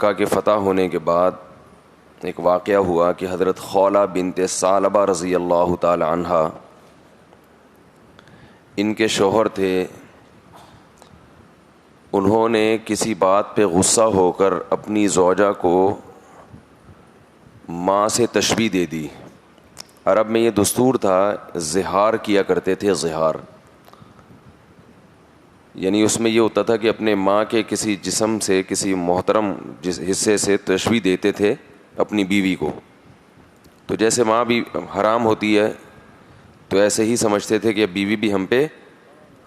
مکہ کے فتح ہونے کے بعد ایک واقعہ ہوا کہ حضرت خولہ بنت ثعلبہ رضی اللہ تعالی عنہا، ان کے شوہر تھے، انہوں نے کسی بات پہ غصہ ہو کر اپنی زوجہ کو ماں سے تشبیہ دے دی۔ عرب میں یہ دستور تھا، زہار کیا کرتے تھے، زہار یعنی اس میں یہ ہوتا تھا کہ اپنے ماں کے کسی جسم سے، کسی محترم حصے سے تشبیہ دیتے تھے اپنی بیوی کو۔ تو جیسے ماں بھی حرام ہوتی ہے تو ایسے ہی سمجھتے تھے کہ اب بیوی بھی ہم پہ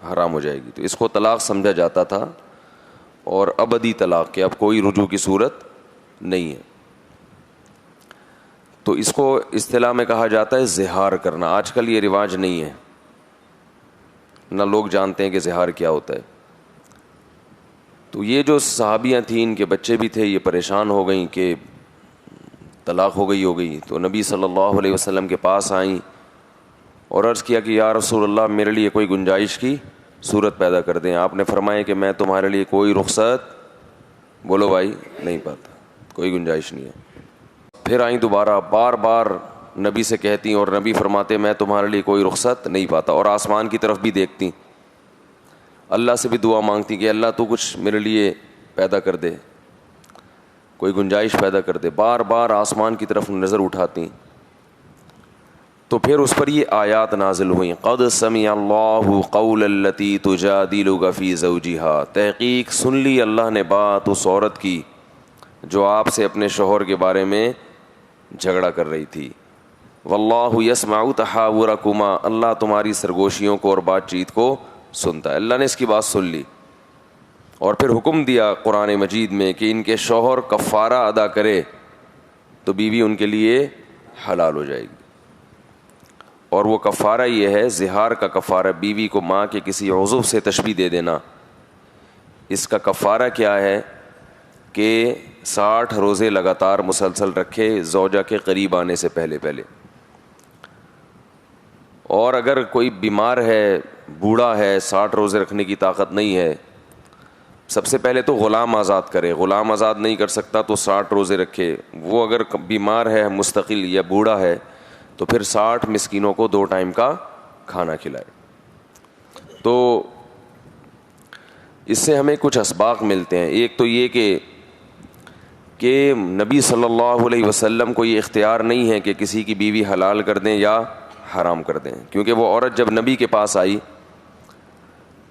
حرام ہو جائے گی، تو اس کو طلاق سمجھا جاتا تھا، اور ابدی طلاق کہ اب کوئی رجوع کی صورت نہیں ہے۔ تو اس کو اصطلاح میں کہا جاتا ہے زہار کرنا۔ آج کل یہ رواج نہیں ہے، نہ لوگ جانتے ہیں کہ زہار کیا ہوتا ہے۔ تو یہ جو صحابیاں تھیں، ان کے بچے بھی تھے، یہ پریشان ہو گئیں کہ طلاق ہو گئی۔ تو نبی صلی اللہ علیہ وسلم کے پاس آئیں اور عرض کیا کہ یا رسول اللہ، میرے لیے کوئی گنجائش کی صورت پیدا کر دیں۔ آپ نے فرمایا کہ میں تمہارے لیے کوئی رخصت، بولو بھائی، نہیں پاتا، کوئی گنجائش نہیں ہے۔ پھر آئیں دوبارہ، بار بار نبی سے کہتی اور نبی فرماتے میں تمہارے لیے کوئی رخصت نہیں پاتا، اور آسمان کی طرف بھی دیکھتی، اللہ سے بھی دعا مانگتی کہ اللہ تو کچھ میرے لیے پیدا کر دے، کوئی گنجائش پیدا کر دے، بار بار آسمان کی طرف نظر اٹھاتی۔ تو پھر اس پر یہ آیات نازل ہوئیں، قد سمع اللہ قول التی تجادلک فی زوجہا، تحقیق سن لی اللہ نے بات اس عورت کی جو آپ سے اپنے شوہر کے بارے میں جھگڑا کر رہی تھی۔ واللہ یسمع تحاورکما، اللہ تمہاری سرگوشیوں کو اور بات چیت کو سنتا ہے۔ اللہ نے اس کی بات سن لی، اور پھر حکم دیا قرآن مجید میں کہ ان کے شوہر کفارہ ادا کرے تو بیوی ان کے لیے حلال ہو جائے گی۔ اور وہ کفارہ یہ ہے، زہار کا کفارہ، بیوی کو ماں کے کسی عضو سے تشبیہ دے دینا، اس کا کفارہ کیا ہے کہ 60 روزے لگاتار مسلسل رکھے زوجہ کے قریب آنے سے پہلے۔ اور اگر کوئی بیمار ہے، بوڑھا ہے، 60 روزے رکھنے کی طاقت نہیں ہے، سب سے پہلے تو غلام آزاد کرے، غلام آزاد نہیں کر سکتا تو 60 روزے رکھے۔ وہ اگر بیمار ہے، مستقل یا بوڑھا ہے، تو پھر 60 مسکینوں کو 2 ٹائم کا کھانا کھلائے۔ تو اس سے ہمیں کچھ اسباق ملتے ہیں۔ ایک تو یہ کہ نبی صلی اللہ علیہ وسلم کو یہ اختیار نہیں ہے کہ کسی کی بیوی حلال کر دیں یا حرام کر دیں، کیونکہ وہ عورت جب نبی کے پاس آئی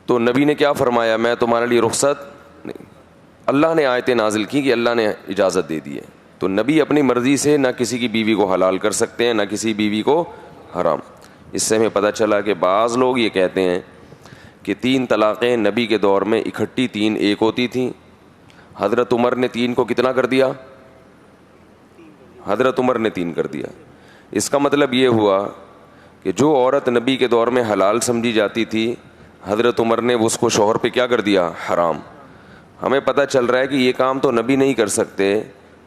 تو نبی نے کیا فرمایا، میں تمہارے لیے رخصت نہیں، اللہ نے آیتیں نازل کی کہ اللہ نے اجازت دے دی ہے۔ تو نبی اپنی مرضی سے نہ کسی کی بیوی کو حلال کر سکتے ہیں، نہ کسی بیوی کو حرام۔ اس سے ہمیں پتہ چلا کہ بعض لوگ یہ کہتے ہیں کہ 3 طلاقیں نبی کے دور میں اکٹھی 3 ایک ہوتی تھیں۔ حضرت عمر نے 3 کو کتنا کر دیا؟ حضرت عمر نے 3 کر دیا۔ اس کا مطلب یہ ہوا کہ جو عورت نبی کے دور میں حلال سمجھی جاتی تھی، حضرت عمر نے اس کو شوہر پہ کیا کر دیا؟ حرام۔ ہمیں پتہ چل رہا ہے کہ یہ کام تو نبی نہیں کر سکتے،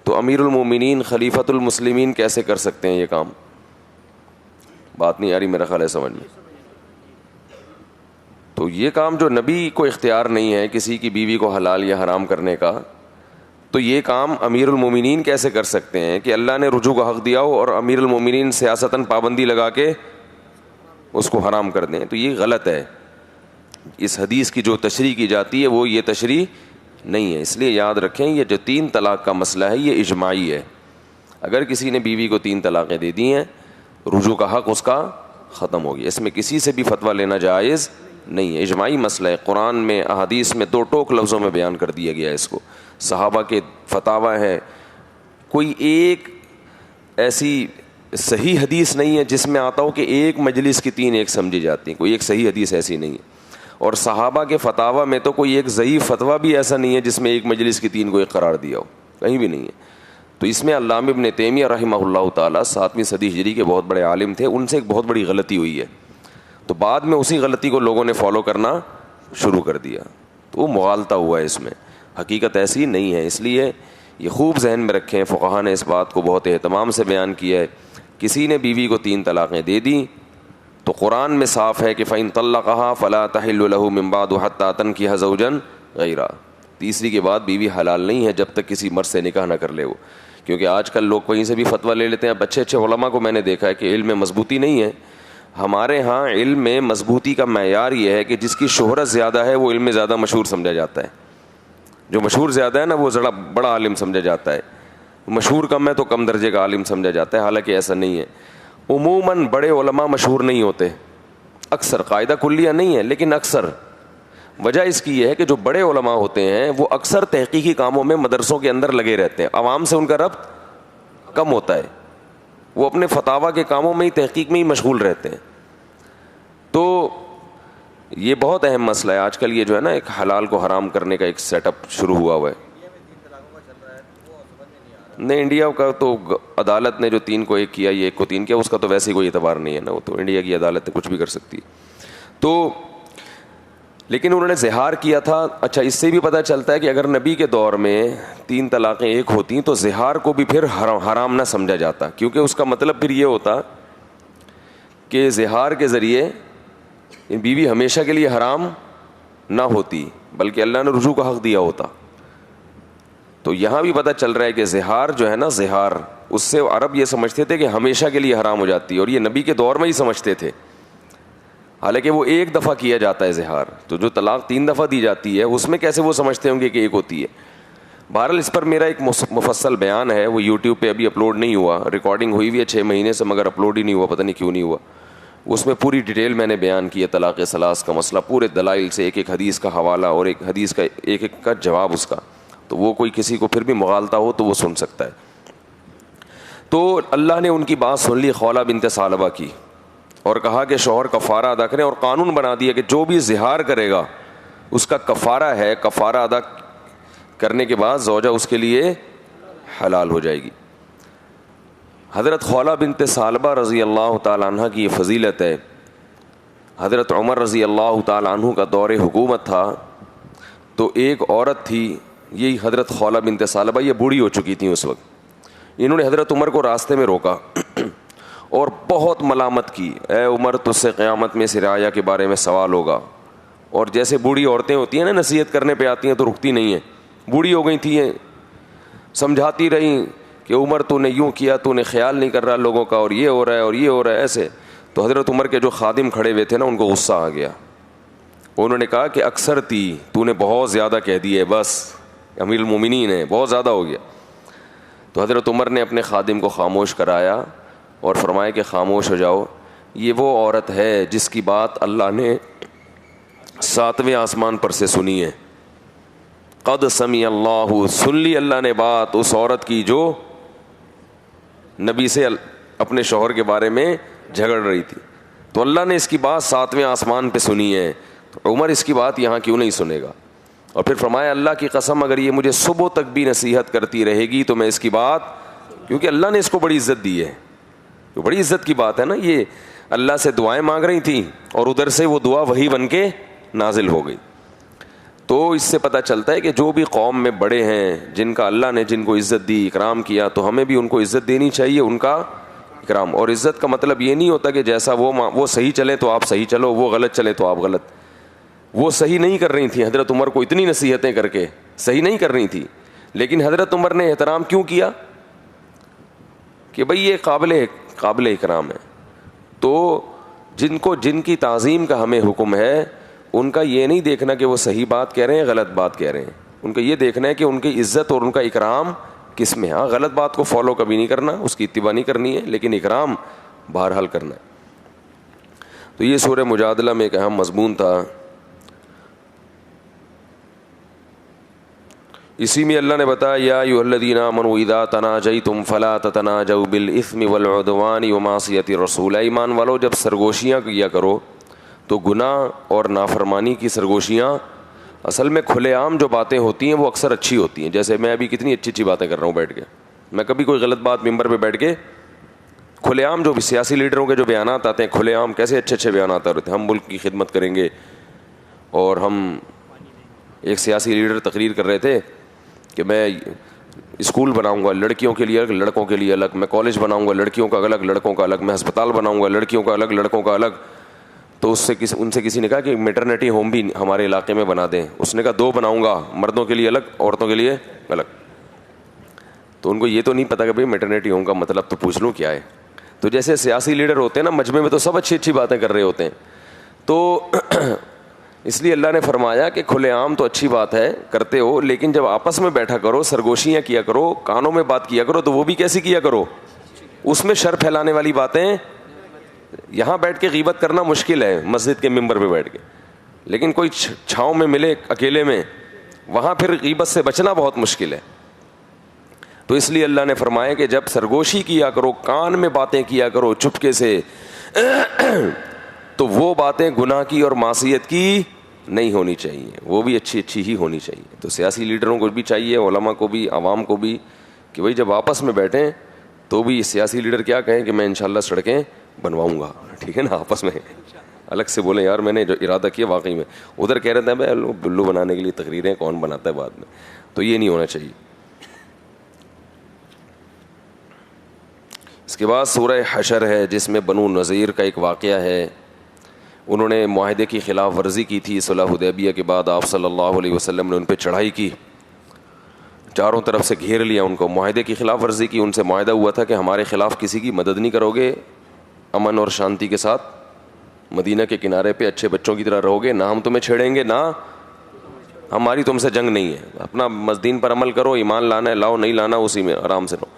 تو امیر المومنین خلیفۃ المسلمین کیسے کر سکتے ہیں یہ کام؟ بات نہیں آ رہی میرا خیال ہے سمجھ میں۔ تو یہ کام جو نبی کو اختیار نہیں ہے کسی کی بیوی کو حلال یا حرام کرنے کا، تو یہ کام امیر المومنین کیسے کر سکتے ہیں کہ اللہ نے رجوع کا حق دیا ہو اور امیر المومنین سیاستاً پابندی لگا کے اس کو حرام کر دیں؟ تو یہ غلط ہے۔ اس حدیث کی جو تشریح کی جاتی ہے وہ یہ تشریح نہیں ہے۔ اس لیے یاد رکھیں، یہ جو 3 طلاق کا مسئلہ ہے یہ اجماعی ہے۔ اگر کسی نے بیوی کو 3 طلاقیں دے دی ہیں، رجوع کا حق اس کا ختم ہو گیا۔ اس میں کسی سے بھی فتویٰ لینا جائز نہیں ہے، اجماعی مسئلہ ہے۔ قرآن میں، احادیث میں 2 ٹوک لفظوں میں بیان کر دیا گیا ہے اس کو، صحابہ کے فتاوی ہے۔ کوئی ایک ایسی صحیح حدیث نہیں ہے جس میں آتا ہو کہ ایک مجلس کی 3 ایک سمجھی جاتی ہیں، کوئی ایک صحیح حدیث ایسی نہیں ہے۔ اور صحابہ کے فتاوی میں تو کوئی ایک ضعیف فتویٰ بھی ایسا نہیں ہے جس میں ایک مجلس کی 3 کو ایک قرار دیا ہو، کہیں بھی نہیں ہے۔ تو اس میں علامہ ابن تیمیہ رحمہ اللہ تعالیٰ 7ویں صدی ہجری کے بہت بڑے عالم تھے، ان سے ایک بہت بڑی غلطی ہوئی ہے، تو بعد میں اسی غلطی کو لوگوں نے فالو کرنا شروع کر دیا، تو وہ مغالطہ ہوا ہے اس میں، حقیقت ایسی نہیں ہے۔ اس لیے یہ خوب ذہن میں رکھیں، فقہا نے اس بات کو بہت اہتمام سے بیان کیا ہے۔ کسی نے بیوی کو 3 طلاقیں دے دیں تو قرآن میں صاف ہے کہ فَإِن طَلَّقَهَا فَلَا تَحِلُّ لَهُ مِن بَعْدُ حَتَّىٰ تَنكِحَ زَوْجًا غَيْرَهُ، تیسری کے بعد بیوی حلال نہیں ہے جب تک کسی مرد سے نکاح نہ کر لے وہ. کیونکہ آج کل لوگ کہیں سے بھی فتویٰ لے لیتے ہیں. اب اچھے اچھے علماء کو میں نے دیکھا ہے کہ علم میں مضبوطی نہیں ہے. ہمارے ہاں علم میں مضبوطی کا معیار یہ ہے کہ جس کی شہرت زیادہ ہے وہ علم میں زیادہ مشہور سمجھا جاتا ہے. جو مشہور زیادہ ہے نا وہ ذرا بڑا عالم سمجھا جاتا ہے. مشہور کم ہے تو کم درجے کا عالم سمجھا جاتا ہے. حالانکہ ایسا نہیں ہے. عموماً بڑے علماء مشہور نہیں ہوتے, اکثر, قاعدہ کلیہ نہیں ہے لیکن اکثر. وجہ اس کی یہ ہے کہ جو بڑے علماء ہوتے ہیں وہ اکثر تحقیقی کاموں میں مدرسوں کے اندر لگے رہتے ہیں. عوام سے ان کا ربط کم ہوتا ہے, وہ اپنے فتاویٰ کے کاموں میں ہی, تحقیق میں ہی مشغول رہتے ہیں. تو یہ بہت اہم مسئلہ ہے آج کل. یہ جو ہے نا ایک حلال کو حرام کرنے کا ایک سیٹ اپ شروع ہوا ہے. نہیں, انڈیا کا تو عدالت نے جو 3 کو 1 کیا, یہ 1 کو 3 کیا, اس کا تو ویسے ہی کوئی اعتبار نہیں ہے نا. وہ تو انڈیا کی عدالت کچھ بھی کر سکتی ہے. تو لیکن انہوں نے زہار کیا تھا. اچھا, اس سے بھی پتہ چلتا ہے کہ اگر نبی کے دور میں 3 طلاقیں 1 ہوتی تو زہار کو بھی پھر حرام نہ سمجھا جاتا, کیونکہ اس کا مطلب پھر یہ ہوتا کہ زہار کے ذریعے بیوی ہمیشہ کے لیے حرام نہ ہوتی بلکہ اللہ نے رجوع کا حق دیا ہوتا. تو یہاں بھی پتہ چل رہا ہے کہ زہار جو ہے نا, زہار, اس سے عرب یہ سمجھتے تھے کہ ہمیشہ کے لیے حرام ہو جاتی ہے, اور یہ نبی کے دور میں ہی سمجھتے تھے. حالانکہ وہ 1 دفعہ کیا جاتا ہے زہار. تو جو طلاق 3 دفعہ دی جاتی ہے اس میں کیسے وہ سمجھتے ہوں گے کہ 1 ہوتی ہے. بہرحال اس پر میرا ایک مفصل بیان ہے, وہ یوٹیوب پہ ابھی اپلوڈ نہیں ہوا. ریکارڈنگ ہوئی ہوئی ہے 6 مہینے سے, مگر اپلوڈ ہی نہیں ہوا, پتہ نہیں کیوں نہیں ہوا. اس میں پوری ڈیٹیل میں نے بیان کی ہے طلاق ثلاث کا مسئلہ, پورے دلائل سے, ایک حدیث کا حوالہ اور ایک حدیث کا ایک کا جواب اس کا. تو وہ کوئی کسی کو پھر بھی مغالطہ ہو تو وہ سن سکتا ہے. تو اللہ نے ان کی بات سن لی, خولہ بنت ثعلبہ کی, اور کہا کہ شوہر کفارہ ادا کریں, اور قانون بنا دیا کہ جو بھی زہار کرے گا اس کا کفارہ ہے. کفارہ ادا کرنے کے بعد زوجہ اس کے لیے حلال ہو جائے گی. حضرت خولہ بنت ثعلبہ رضی اللہ تعالیٰ عنہ کی یہ فضیلت ہے. حضرت عمر رضی اللہ تعالیٰ عنہ کا دور حکومت تھا, تو ایک عورت تھی, یہی حضرت خولہ بنت ثعلبہ, یہ بوڑھی ہو چکی تھیں اس وقت. انہوں نے حضرت عمر کو راستے میں روکا اور بہت ملامت کی, اے عمر تجھ سے قیامت میں سرایا کے بارے میں سوال ہوگا. اور جیسے بوڑھی عورتیں ہوتی ہیں نا, نصیحت کرنے پہ آتی ہیں تو رکتی نہیں ہیں. بوڑھی ہو گئی تھیں, سمجھاتی رہیں کہ عمر تو نے یوں کیا, تو نے خیال نہیں کر رہا لوگوں کا, اور یہ ہو رہا ہے اور یہ ہو رہا ہے ایسے. تو حضرت عمر کے جو خادم کھڑے ہوئے تھے نا, ان کو غصہ آ گیا. انہوں نے کہا کہ اکثر تھی, تو نے بہت زیادہ کہہ دی ہے, بس امیر المومنین ہے, بہت زیادہ ہو گیا. تو حضرت عمر نے اپنے خادم کو خاموش کرایا اور فرمایا کہ خاموش ہو جاؤ, یہ وہ عورت ہے جس کی بات اللہ نے 7ویں آسمان پر سے سنی ہے. قد سمع اللہ, سن لی اللہ نے بات اس عورت کی جو نبی سے اپنے شوہر کے بارے میں جھگڑ رہی تھی. تو اللہ نے اس کی بات 7ویں آسمان پہ سنی ہے, تو عمر اس کی بات یہاں کیوں نہیں سنے گا. اور پھر فرمایا اللہ کی قسم اگر یہ مجھے صبح تک بھی نصیحت کرتی رہے گی تو میں اس کی بات, کیونکہ اللہ نے اس کو بڑی عزت دی ہے, تو بڑی عزت کی بات ہے نا. یہ اللہ سے دعائیں مانگ رہی تھیں اور ادھر سے وہ دعا وہی بن کے نازل ہو گئی. تو اس سے پتہ چلتا ہے کہ جو بھی قوم میں بڑے ہیں, جن کا اللہ نے جن کو عزت دی, اکرام کیا, تو ہمیں بھی ان کو عزت دینی چاہیے, ان کا اکرام. اور عزت کا مطلب یہ نہیں ہوتا کہ جیسا وہ صحیح چلیں تو آپ صحیح چلو, وہ غلط چلیں تو آپ غلط. وہ صحیح نہیں کر رہی تھیں, حضرت عمر کو اتنی نصیحتیں کر کے صحیح نہیں کر رہی تھی, لیکن حضرت عمر نے احترام کیوں کیا کہ بھئی یہ قابل اکرام ہے. تو جن کی تعظیم کا ہمیں حکم ہے, ان کا یہ نہیں دیکھنا کہ وہ صحیح بات کہہ رہے ہیں غلط بات کہہ رہے ہیں, ان کا یہ دیکھنا ہے کہ ان کی عزت اور ان کا اکرام کس میں. ہاں, غلط بات کو فالو کبھی نہیں کرنا, اس کی اتباع نہیں کرنی ہے, لیکن اکرام بہرحال کرنا ہے. تو یہ سورہ مجادلہ میں ایک اہم مضمون تھا. اسی میں اللہ نے بتایا یا ایھا الذین آمنوا اذا تناجیتم فلا تتناجوا بالاثم والعدوان ومعصیۃ الرسول. ایمان والو جب سرگوشیاں کیا کرو تو گناہ اور نافرمانی کی سرگوشیاں اصل میں کھلے عام جو باتیں ہوتی ہیں وہ اکثر اچھی ہوتی ہیں. جیسے میں ابھی کتنی اچھی باتیں کر رہا ہوں بیٹھ کے, میں کبھی کوئی غلط بات ممبر پہ بیٹھ کے, کھلے عام جو بھی سیاسی لیڈروں کے جو بیانات آتے ہیں کھلے عام, کیسے اچھے اچھے بیانات آتے ہیں, ہم ملک کی خدمت کریں گے. اور ہم ایک سیاسی لیڈر تقریر کر رہے تھے کہ میں اسکول بناؤں گا لڑکیوں کے لیے الگ, لڑکوں کے لیے الگ, میں کالج بناؤں گا لڑکیوں کا الگ لڑکوں کا الگ, میں ہسپتال بناؤں گا لڑکیوں کا الگ لڑکوں کا الگ. تو ان سے کسی نے کہا کہ میٹرنیٹی ہوم بھی ہمارے علاقے میں بنا دیں. اس نے کہا 2 بناؤں گا, مردوں کے لیے الگ, عورتوں کے لیے الگ. تو ان کو یہ تو نہیں پتا کہ بھائی میٹرنیٹی ہوم کا مطلب تو پوچھ لوں کیا ہے. تو جیسے سیاسی لیڈر ہوتے ہیں نا, مجمع میں تو سب اچھی اچھی باتیں کر رہے ہوتے ہیں, تو اس لیے اللہ نے فرمایا کہ کھلے عام تو اچھی بات ہے کرتے ہو, لیکن جب آپس میں بیٹھا کرو, سرگوشیاں کیا کرو, کانوں میں بات کیا کرو, تو وہ بھی کیسی کیا کرو, اس میں شر پھیلانے والی باتیں. یہاں بیٹھ کے غیبت کرنا مشکل ہے مسجد کے ممبر پہ بیٹھ کے, لیکن کوئی چھاؤں میں ملے اکیلے میں, وہاں پھر غیبت سے بچنا بہت مشکل ہے. تو اس لیے اللہ نے فرمایا کہ جب سرگوشی کیا کرو, کان میں باتیں کیا کرو چپکے سے, تو وہ باتیں گناہ کی اور معصیت کی نہیں ہونی چاہیے, وہ بھی اچھی اچھی ہی ہونی چاہیے. تو سیاسی لیڈروں کو بھی چاہیے, علماء کو بھی, عوام کو بھی, کہ بھائی جب آپس میں بیٹھیں تو بھی سیاسی لیڈر کیا کہیں کہ میں انشاءاللہ سڑکیں بنواؤں گا, ٹھیک ہے نا, آپس میں الگ سے بولیں یار میں نے جو ارادہ کیا واقعی میں. ادھر کہہ رہے تھے بھائی بلو بنانے کے لیے تقریریں کون بناتا ہے بعد میں, تو یہ نہیں ہونا چاہیے. اس کے بعد سورہ حشر ہے جس میں بنو نذیر کا ایک واقعہ ہے. انہوں نے معاہدے کی خلاف ورزی کی تھی صلح حدیبیہ کے بعد. آپ صلی اللہ علیہ وسلم نے ان پہ چڑھائی کی, چاروں طرف سے گھیر لیا ان کو, معاہدے کی خلاف ورزی کی. ان سے معاہدہ ہوا تھا کہ ہمارے خلاف کسی کی مدد نہیں کرو گے, امن اور شانتی کے ساتھ مدینہ کے کنارے پہ اچھے بچوں کی طرح رہو گے, نہ ہم تمہیں چھیڑیں گے, نہ ہماری تم سے جنگ نہیں ہے, اپنا دین پر عمل کرو, ایمان لانا ہے لاؤ, نہیں لانا اسی میں آرام سے رہو,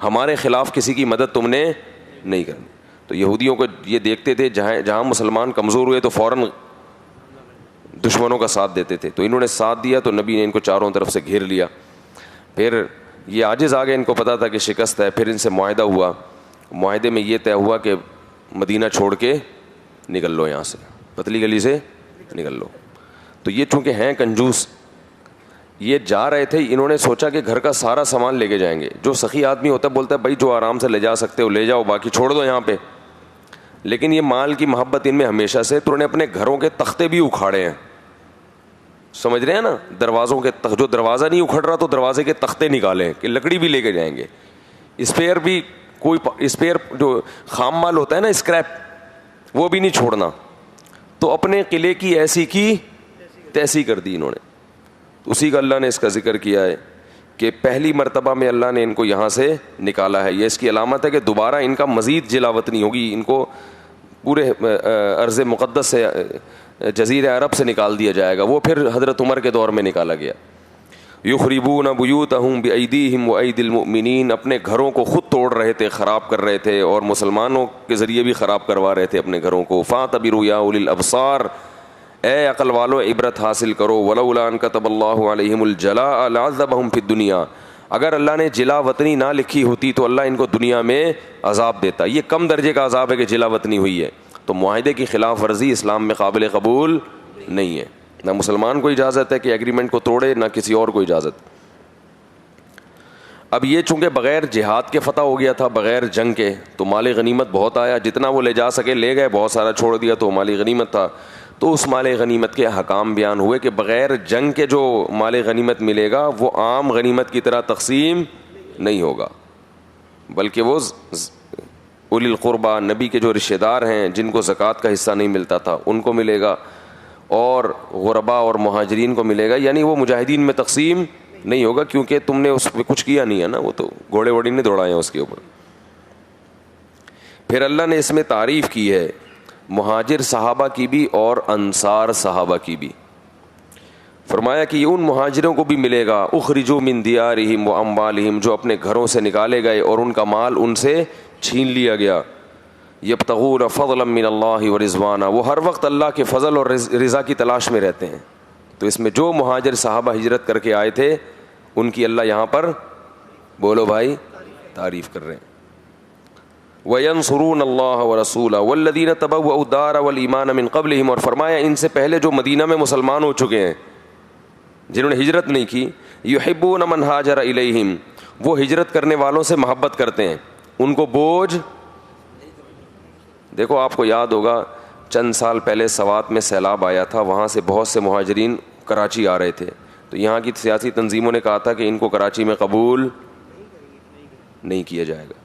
ہمارے خلاف کسی کی مدد تم نے نہیں کرنی. تو یہودیوں کو یہ دیکھتے تھے جہاں مسلمان کمزور ہوئے تو فوراً دشمنوں کا ساتھ دیتے تھے. تو انہوں نے ساتھ دیا تو نبی نے ان کو چاروں طرف سے گھیر لیا. پھر یہ عاجز آ گئے, ان کو پتا تھا کہ شکست ہے. پھر ان سے معاہدہ ہوا, معاہدے میں یہ طے ہوا کہ مدینہ چھوڑ کے نکل لو, یہاں سے پتلی گلی سے نکل لو. تو یہ چونکہ ہیں کنجوس, یہ جا رہے تھے, انہوں نے سوچا کہ گھر کا سارا سامان لے کے جائیں گے. جو سخی آدمی ہوتا ہے بولتا ہے بھائی جو آرام سے لے جا سکتے ہو لے جاؤ, باقی چھوڑ دو یہاں پہ. لیکن یہ مال کی محبت ان میں ہمیشہ سے, تو انہوں نے اپنے گھروں کے تختے بھی اکھاڑے ہیں, سمجھ رہے ہیں نا, دروازوں کے جو دروازہ نہیں اکھڑ رہا تو دروازے کے تختے نکالے کہ لکڑی بھی لے کے جائیں گے, اسپیئر بھی, کوئی اسپیئر جو خام مال ہوتا ہے نا اسکریپ, وہ بھی نہیں چھوڑنا. تو اپنے قلعے کی ایسی کی تیسی کر دی انہوں نے. اسی کا اللہ نے اس کا ذکر کیا ہے کہ پہلی مرتبہ میں اللہ نے ان کو یہاں سے نکالا ہے. یہ اس کی علامت ہے کہ دوبارہ ان کا مزید جلاوت نہیں ہوگی, ان کو پورے ارض مقدس سے, جزیرہ عرب سے نکال دیا جائے گا. وہ پھر حضرت عمر کے دور میں نکالا گیا. یخربون بیوتہم بایدیہم وایدی المؤمنین, اپنے گھروں کو خود توڑ رہے تھے, خراب کر رہے تھے, اور مسلمانوں کے ذریعے بھی خراب کروا رہے تھے اپنے گھروں کو. فاعتبروا یا اولی الابصار, اے عقل والو عبرت حاصل کرو. ولولا ان کتب اللہ علیہم الجلاء لعذبہم فی الدنیا, اگر اللہ نے جلا وطنی نہ لکھی ہوتی تو اللہ ان کو دنیا میں عذاب دیتا. یہ کم درجے کا عذاب ہے کہ جلا وطنی ہوئی ہے. تو معاہدے کی خلاف ورزی اسلام میں قابل قبول نہیں ہے. نہ مسلمان کو اجازت ہے کہ ایگریمنٹ کو توڑے, نہ کسی اور کو اجازت. اب یہ چونکہ بغیر جہاد کے فتح ہو گیا تھا, بغیر جنگ کے, تو مال غنیمت بہت آیا, جتنا وہ لے جا سکے لے گئے, بہت سارا چھوڑ دیا تو مال غنیمت تھا. تو اس مال غنیمت کے حکام بیان ہوئے کہ بغیر جنگ کے جو مال غنیمت ملے گا وہ عام غنیمت کی طرح تقسیم نہیں ہوگا, بلکہ وہ اولی القربہ, نبی کے جو رشتہ دار ہیں جن کو زکوٰۃ کا حصہ نہیں ملتا تھا ان کو ملے گا, اور غربا اور مہاجرین کو ملے گا. یعنی وہ مجاہدین میں تقسیم نہیں ہوگا, کیونکہ تم نے اس پہ کچھ کیا نہیں ہے نا, وہ تو گھوڑے ووڑے نہیں دوڑائے ہیں اس کے اوپر. پھر اللہ نے اس میں تعریف کی ہے مہاجر صحابہ کی بھی اور انصار صحابہ کی بھی. فرمایا کہ یہ ان مہاجروں کو بھی ملے گا, اخرجوا من دیارہم و اموالہم, جو اپنے گھروں سے نکالے گئے اور ان کا مال ان سے چھین لیا گیا. یبتغون فضلا من اللہ ورضوانا, وہ ہر وقت اللہ کے فضل اور رضا کی تلاش میں رہتے ہیں. تو اس میں جو مہاجر صحابہ ہجرت کر کے آئے تھے ان کی اللہ یہاں پر بولو بھائی تعریف کر رہے ہیں. وَيَنْصُرُونَ اللَّهَ وَرَسُولَهُ وَالَّذِينَ تَبَوَّأُوا الدَّارَ وَالْإِيمَانَ مِنْ قَبْلِهِمْ, اور فرمایا ان سے پہلے جو مدینہ میں مسلمان ہو چکے ہیں جنہوں نے ہجرت نہیں کی, يُحِبُّونَ مَنْ هَاجَرَ إِلَيْهِمْ, وہ ہجرت کرنے والوں سے محبت کرتے ہیں, ان کو بوجھ. دیکھو آپ کو یاد ہوگا چند سال پہلے سوات میں سیلاب آیا تھا, وہاں سے بہت سے مہاجرین کراچی آ رہے تھے, تو یہاں کی سیاسی تنظیموں نے کہا تھا کہ ان کو کراچی میں قبول نہیں کیا جائے گا.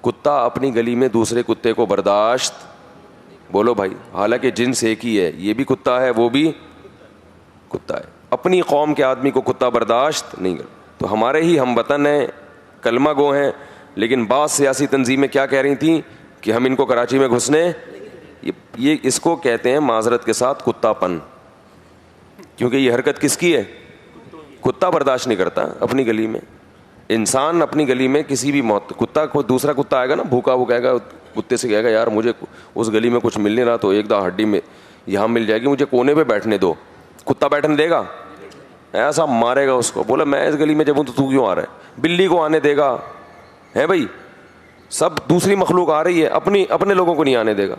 کتا اپنی گلی میں دوسرے کتے کو برداشت بولو بھائی, حالانکہ جنس ایک ہی ہے, یہ بھی کتا ہے وہ بھی کتا ہے. اپنی قوم کے آدمی کو کتا برداشت نہیں کر. تو ہمارے ہی ہم وطن ہیں, کلمہ گو ہیں, لیکن بعض سیاسی تنظیمیں کیا کہہ رہی تھیں کہ ہم ان کو کراچی میں گھسنے, یہ اس کو کہتے ہیں معذرت کے ساتھ کتا پن, کیونکہ یہ حرکت کس کی ہے؟ کتا برداشت نہیں کرتا اپنی گلی میں. انسان اپنی گلی میں کسی بھی موت, کتا کو دوسرا کتا آئے گا نا بھوکا, وہ کہے گا, کتے سے کہے گا یار مجھے اس گلی میں کچھ مل نہیں رہا تو ایک دو ہڈی میں یہاں مل جائے گی, مجھے کونے پہ بیٹھنے دو. کتا بیٹھنے دے گا؟ ایسا مارے گا اس کو, بولا میں اس گلی میں جب ہوں تو کیوں آ رہا ہے. بلی کو آنے دے گا ہے بھائی, سب دوسری مخلوق آ رہی ہے, اپنے لوگوں کو نہیں آنے دے گا.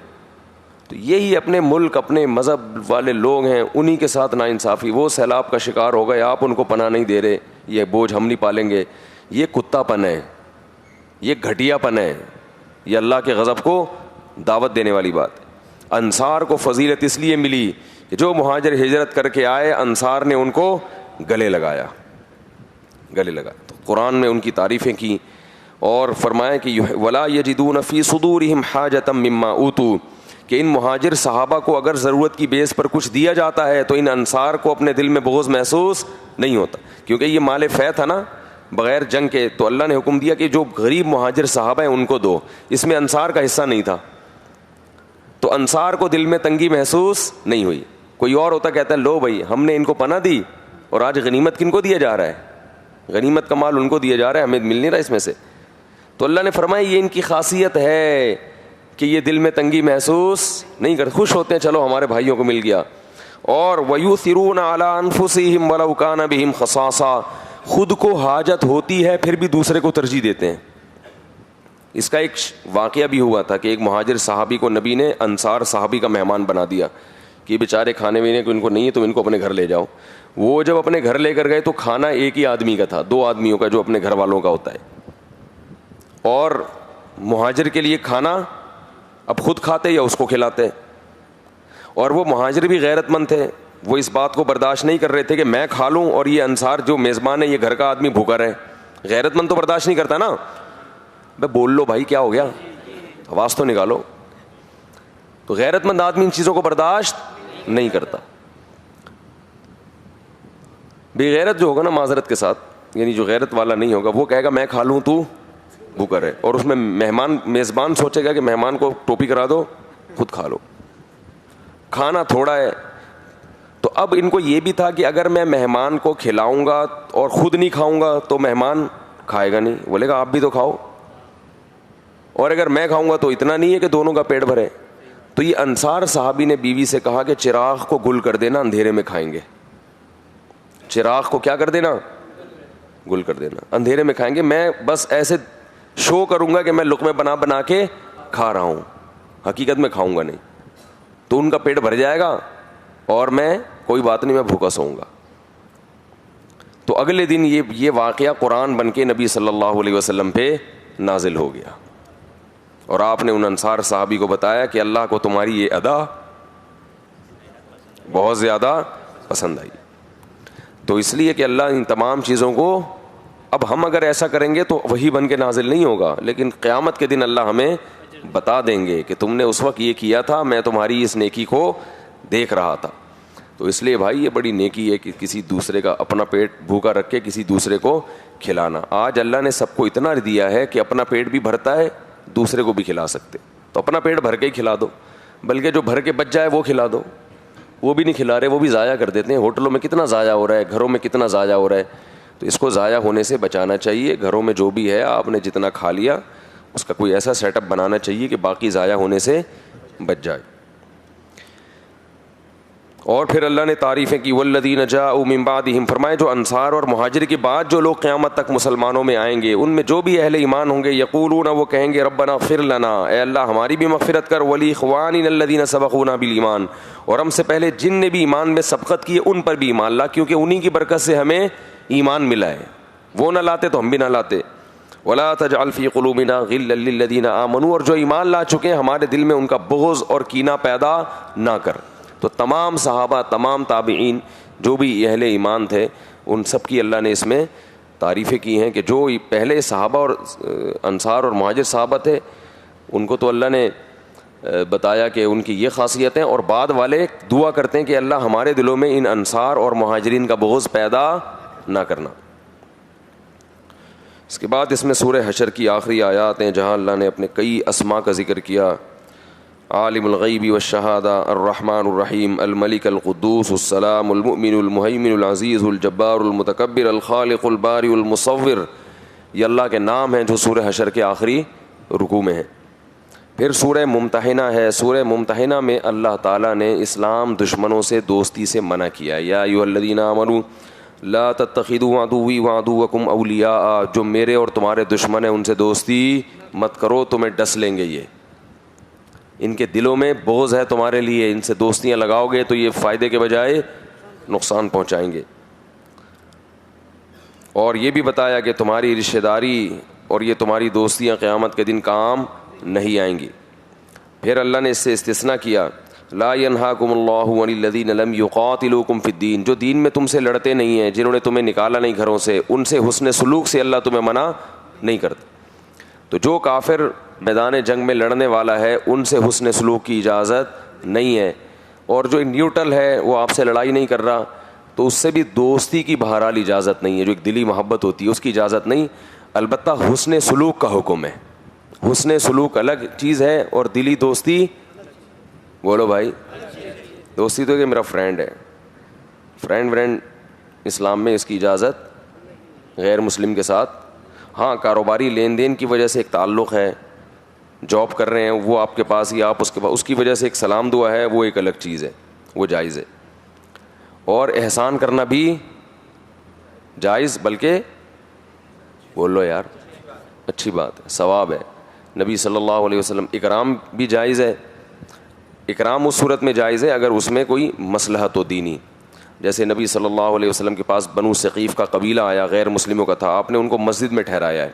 تو یہی اپنے ملک اپنے مذہب والے لوگ ہیں, انہی کے ساتھ ناانصافی. وہ سیلاب کا شکار ہو گئے, آپ ان کو پناہ نہیں دے رہے, یہ بوجھ ہم نہیں پالیں گے. یہ کتا پن ہے, یہ گھٹیا پن ہے, یہ اللہ کے غضب کو دعوت دینے والی بات ہے. انصار کو فضیلت اس لیے ملی کہ جو مہاجر ہجرت کر کے آئے, انصار نے ان کو گلے لگایا. تو قرآن نے ان کی تعریفیں کی اور فرمایا کہ ولا یجدون فی صدورہم حاجۃ مما اوتوا, کہ ان مہاجر صحابہ کو اگر ضرورت کی بیس پر کچھ دیا جاتا ہے تو ان انصار کو اپنے دل میں بغض محسوس نہیں ہوتا, کیونکہ یہ مال فے تھا نا بغیر جنگ کے. تو اللہ نے حکم دیا کہ جو غریب مہاجر صحابہ ہیں ان کو دو, اس میں انصار کا حصہ نہیں تھا. تو انصار کو دل میں تنگی محسوس نہیں ہوئی. کوئی اور ہوتا کہتا ہے لو بھائی ہم نے ان کو پناہ دی اور آج غنیمت کن کو دیا جا رہا ہے, غنیمت کا مال ان کو دیا جا رہا ہے, ہمیں مل نہیں رہا اس میں سے. تو اللہ نے فرمایا یہ ان کی خاصیت ہے کہ یہ دل میں تنگی محسوس نہیں کرتے, خوش ہوتے ہیں چلو ہمارے بھائیوں کو مل گیا. اور وَيُؤْثِرُونَ عَلَىٰ أَنفُسِهِمْ وَلَوْ كَانَ بِهِمْ خَصَاصَةٌ, خود کو حاجت ہوتی ہے پھر بھی دوسرے کو ترجیح دیتے ہیں. اس کا ایک واقعہ بھی ہوا تھا کہ ایک مہاجر صحابی کو نبی نے انصار صحابی کا مہمان بنا دیا کہ بیچارے کھانے پینے کو ان کو نہیں ہے تو ان کو اپنے گھر لے جاؤ. وہ جب اپنے گھر لے کر گئے تو کھانا ایک ہی آدمی کا تھا, 2 آدمیوں کا جو اپنے گھر والوں کا ہوتا ہے. اور مہاجر کے لیے کھانا اب خود کھاتے یا اس کو کھلاتے. اور وہ مہاجر بھی غیرت مند تھے, وہ اس بات کو برداشت نہیں کر رہے تھے کہ میں کھا لوں اور یہ انصار جو میزبان ہے یہ گھر کا آدمی بھوکا رہے. غیرت مند تو برداشت نہیں کرتا نا, بے بول لو بھائی کیا ہو گیا, آواز تو نکالو. تو غیرت مند آدمی ان چیزوں کو برداشت نہیں کرتا. بے غیرت جو ہوگا نا معذرت کے ساتھ, یعنی جو غیرت والا نہیں ہوگا, وہ کہے گا میں کھا لوں تو بھوکا رہے, اور اس میں میزبان سوچے گا کہ مہمان کو ٹوپی کرا دو خود کھا لو, کھانا تھوڑا ہے. تو اب ان کو یہ بھی تھا کہ اگر میں مہمان کو کھلاؤں گا اور خود نہیں کھاؤں گا تو مہمان کھائے گا نہیں, بولے گا آپ بھی تو کھاؤ, اور اگر میں کھاؤں گا تو اتنا نہیں ہے کہ دونوں کا پیٹ بھرے. تو یہ انصار صحابی نے بیوی سے کہا کہ چراغ کو گل کر دینا, اندھیرے میں کھائیں گے. چراغ کو کیا کر دینا, گل کر دینا, اندھیرے میں کھائیں گے. میں بس ایسے شو کروں گا کہ میں لقمے بنا کے کھا رہا ہوں, حقیقت میں کھاؤں گا نہیں. تو ان کا پیٹ بھر جائے گا اور میں کوئی بات نہیں, میں بھوکا سوؤں گا. تو اگلے دن یہ واقعہ قرآن بن کے نبی صلی اللہ علیہ وسلم پہ نازل ہو گیا, اور آپ نے ان انصار صحابی کو بتایا کہ اللہ کو تمہاری یہ ادا بہت زیادہ پسند آئی. تو اس لیے کہ اللہ ان تمام چیزوں کو, اب ہم اگر ایسا کریں گے تو وہی بن کے نازل نہیں ہوگا, لیکن قیامت کے دن اللہ ہمیں بتا دیں گے کہ تم نے اس وقت یہ کیا تھا, میں تمہاری اس نیکی کو دیکھ رہا تھا. تو اس لیے بھائی یہ بڑی نیکی ہے کہ کسی دوسرے کا اپنا پیٹ بھوکا رکھ کے کسی دوسرے کو کھلانا. آج اللہ نے سب کو اتنا دیا ہے کہ اپنا پیٹ بھی بھرتا ہے, دوسرے کو بھی کھلا سکتے. تو اپنا پیٹ بھر کے ہی کھلا دو, بلکہ جو بھر کے بچ جائے وہ کھلا دو. وہ بھی نہیں کھلا رہے, وہ بھی ضائع کر دیتے ہیں. ہوٹلوں میں کتنا ضائع ہو رہا ہے, گھروں میں کتنا ضائع ہو رہا ہے. تو اس کو ضائع ہونے سے بچانا چاہیے. گھروں میں جو بھی ہے آپ نے جتنا کھا لیا اس کا کوئی ایسا سیٹ اپ بنانا چاہیے کہ باقی ضائع ہونے سے بچ جائے. اور پھر اللہ نے تعریفیں کی, والذین جاءوا من بعدہم, فرمائے جو انصار اور مہاجر کے بعد جو لوگ قیامت تک مسلمانوں میں آئیں گے, ان میں جو بھی اہل ایمان ہوں گے, یقولون, وہ کہیں گے, ربنا اغفر لنا, اے اللہ ہماری بھی مغفرت کر, ولاخواننا الذین سبقونا بالایمان, اور ہم سے پہلے جن نے بھی ایمان میں سبقت کی ہے ان پر بھی ایمان لا, کیونکہ انہی کی برکت سے ہمیں ایمان ملا ہے, وہ نہ لاتے تو ہم بھی نہ لاتے. ولا تجعل فی قلوبنا غلا للذین آمنوا, اور جو ایمان لا چکے ہیں ہمارے دل میں ان کا بغض اور کینہ پیدا نہ کر. تو تمام صحابہ, تمام تابعین جو بھی اہل ایمان تھے, ان سب کی اللہ نے اس میں تعریفیں کی ہیں کہ جو پہلے صحابہ اور انصار اور مہاجر صحابہ تھے ان کو تو اللہ نے بتایا کہ ان کی یہ خاصیتیں، اور بعد والے دعا کرتے ہیں کہ اللہ ہمارے دلوں میں ان انصار اور مہاجرین کا بغض پیدا نہ کرنا۔ اس کے بعد اس میں سورہ حشر کی آخری آیات ہیں جہاں اللہ نے اپنے کئی اسماء کا ذکر کیا، عالم الغیب والشہادہ، الرحمن الرحیم، الملک القدوس السلام، المؤمن المہیمن العزیز الجبار المتکبر الخالق الباری المصور، یہ اللہ کے نام ہیں جو سورہ حشر کے آخری رکوع میں ہیں۔ پھر سورہ ممتحنہ ہے، سورہ ممتحنہ میں اللہ تعالیٰ نے اسلام دشمنوں سے دوستی سے منع کیا، یا ایھا الذین آمنوا لا تتخذوا عدوی وعدوکم اولیاء، جو میرے اور تمہارے دشمن ہیں ان سے دوستی مت کرو، تمہیں ڈس لیں گے، یہ ان کے دلوں میں بغض ہے تمہارے لیے، ان سے دوستیاں لگاؤ گے تو یہ فائدے کے بجائے نقصان پہنچائیں گے۔ اور یہ بھی بتایا کہ تمہاری رشتہ داری اور یہ تمہاری دوستیاں قیامت کے دن کام نہیں آئیں گی۔ پھر اللہ نے اس سے استثناء کیا، لا ینہاکم اللہ عن الذین لم یقاتلوکم فی الدین، جو دین میں تم سے لڑتے نہیں ہیں، جنہوں نے تمہیں نکالا نہیں گھروں سے، ان سے حسن سلوک سے اللہ تمہیں منع نہیں کرتا۔ تو جو کافر میدان جنگ میں لڑنے والا ہے ان سے حسن سلوک کی اجازت نہیں ہے، اور جو نیوٹرل ہے وہ آپ سے لڑائی نہیں کر رہا تو اس سے بھی دوستی کی بہرحال اجازت نہیں ہے، جو ایک دلی محبت ہوتی ہے اس کی اجازت نہیں، البتہ حسن سلوک کا حکم ہے۔ حسن سلوک الگ چیز ہے اور دلی دوستی، بولو بھائی، دوستی تو کہ میرا فرینڈ ہے، فرینڈ اسلام میں اس کی اجازت غیر مسلم کے ساتھ، ہاں کاروباری لین دین کی وجہ سے ایک تعلق ہے، جاب کر رہے ہیں وہ آپ کے پاس یا آپ اس کے پاس، اس کی وجہ سے ایک سلام دعا ہے، وہ ایک الگ چیز ہے، وہ جائز ہے۔ اور احسان کرنا بھی جائز، بلکہ بول لو یار اچھی بات ہے، ثواب ہے۔ نبی صلی اللہ علیہ وسلم، اکرام بھی جائز ہے، اکرام اس صورت میں جائز ہے اگر اس میں کوئی مصلحت ہو دینی، جیسے نبی صلی اللہ علیہ وسلم کے پاس بنو ثقیف کا قبیلہ آیا، غیر مسلموں کا تھا، آپ نے ان کو مسجد میں ٹھہرایا ہے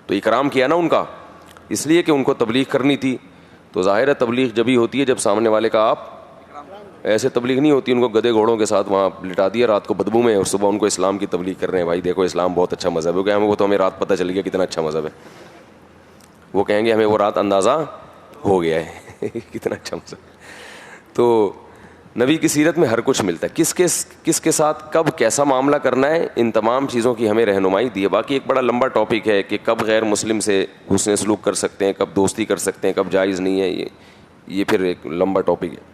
تو اکرام کیا نا ان کا، اس لیے کہ ان کو تبلیغ کرنی تھی، تو ظاہر ہے تبلیغ جبھی ہوتی ہے جب سامنے والے کا آپ، ایسے تبلیغ نہیں ہوتی ان کو گدے گھوڑوں کے ساتھ وہاں لٹا دیا رات کو بدبو میں اور صبح ان کو اسلام کی تبلیغ کر رہے ہیں، بھائی دیکھو اسلام بہت اچھا مذہب ہے، وہ تو ہمیں رات پتہ چل گیا کتنا اچھا مذہب ہے، وہ کہیں گے ہمیں وہ رات اندازہ ہو گیا ہے کتنا اچھا مذہب۔ تو نبی کی سیرت میں ہر کچھ ملتا ہے، کس کے ساتھ کب کیسا معاملہ کرنا ہے، ان تمام چیزوں کی ہمیں رہنمائی دی ہے۔ باقی ایک بڑا لمبا ٹاپک ہے کہ کب غیر مسلم سے حسن سلوک کر سکتے ہیں، کب دوستی کر سکتے ہیں، کب جائز نہیں ہے، یہ پھر ایک لمبا ٹاپک ہے۔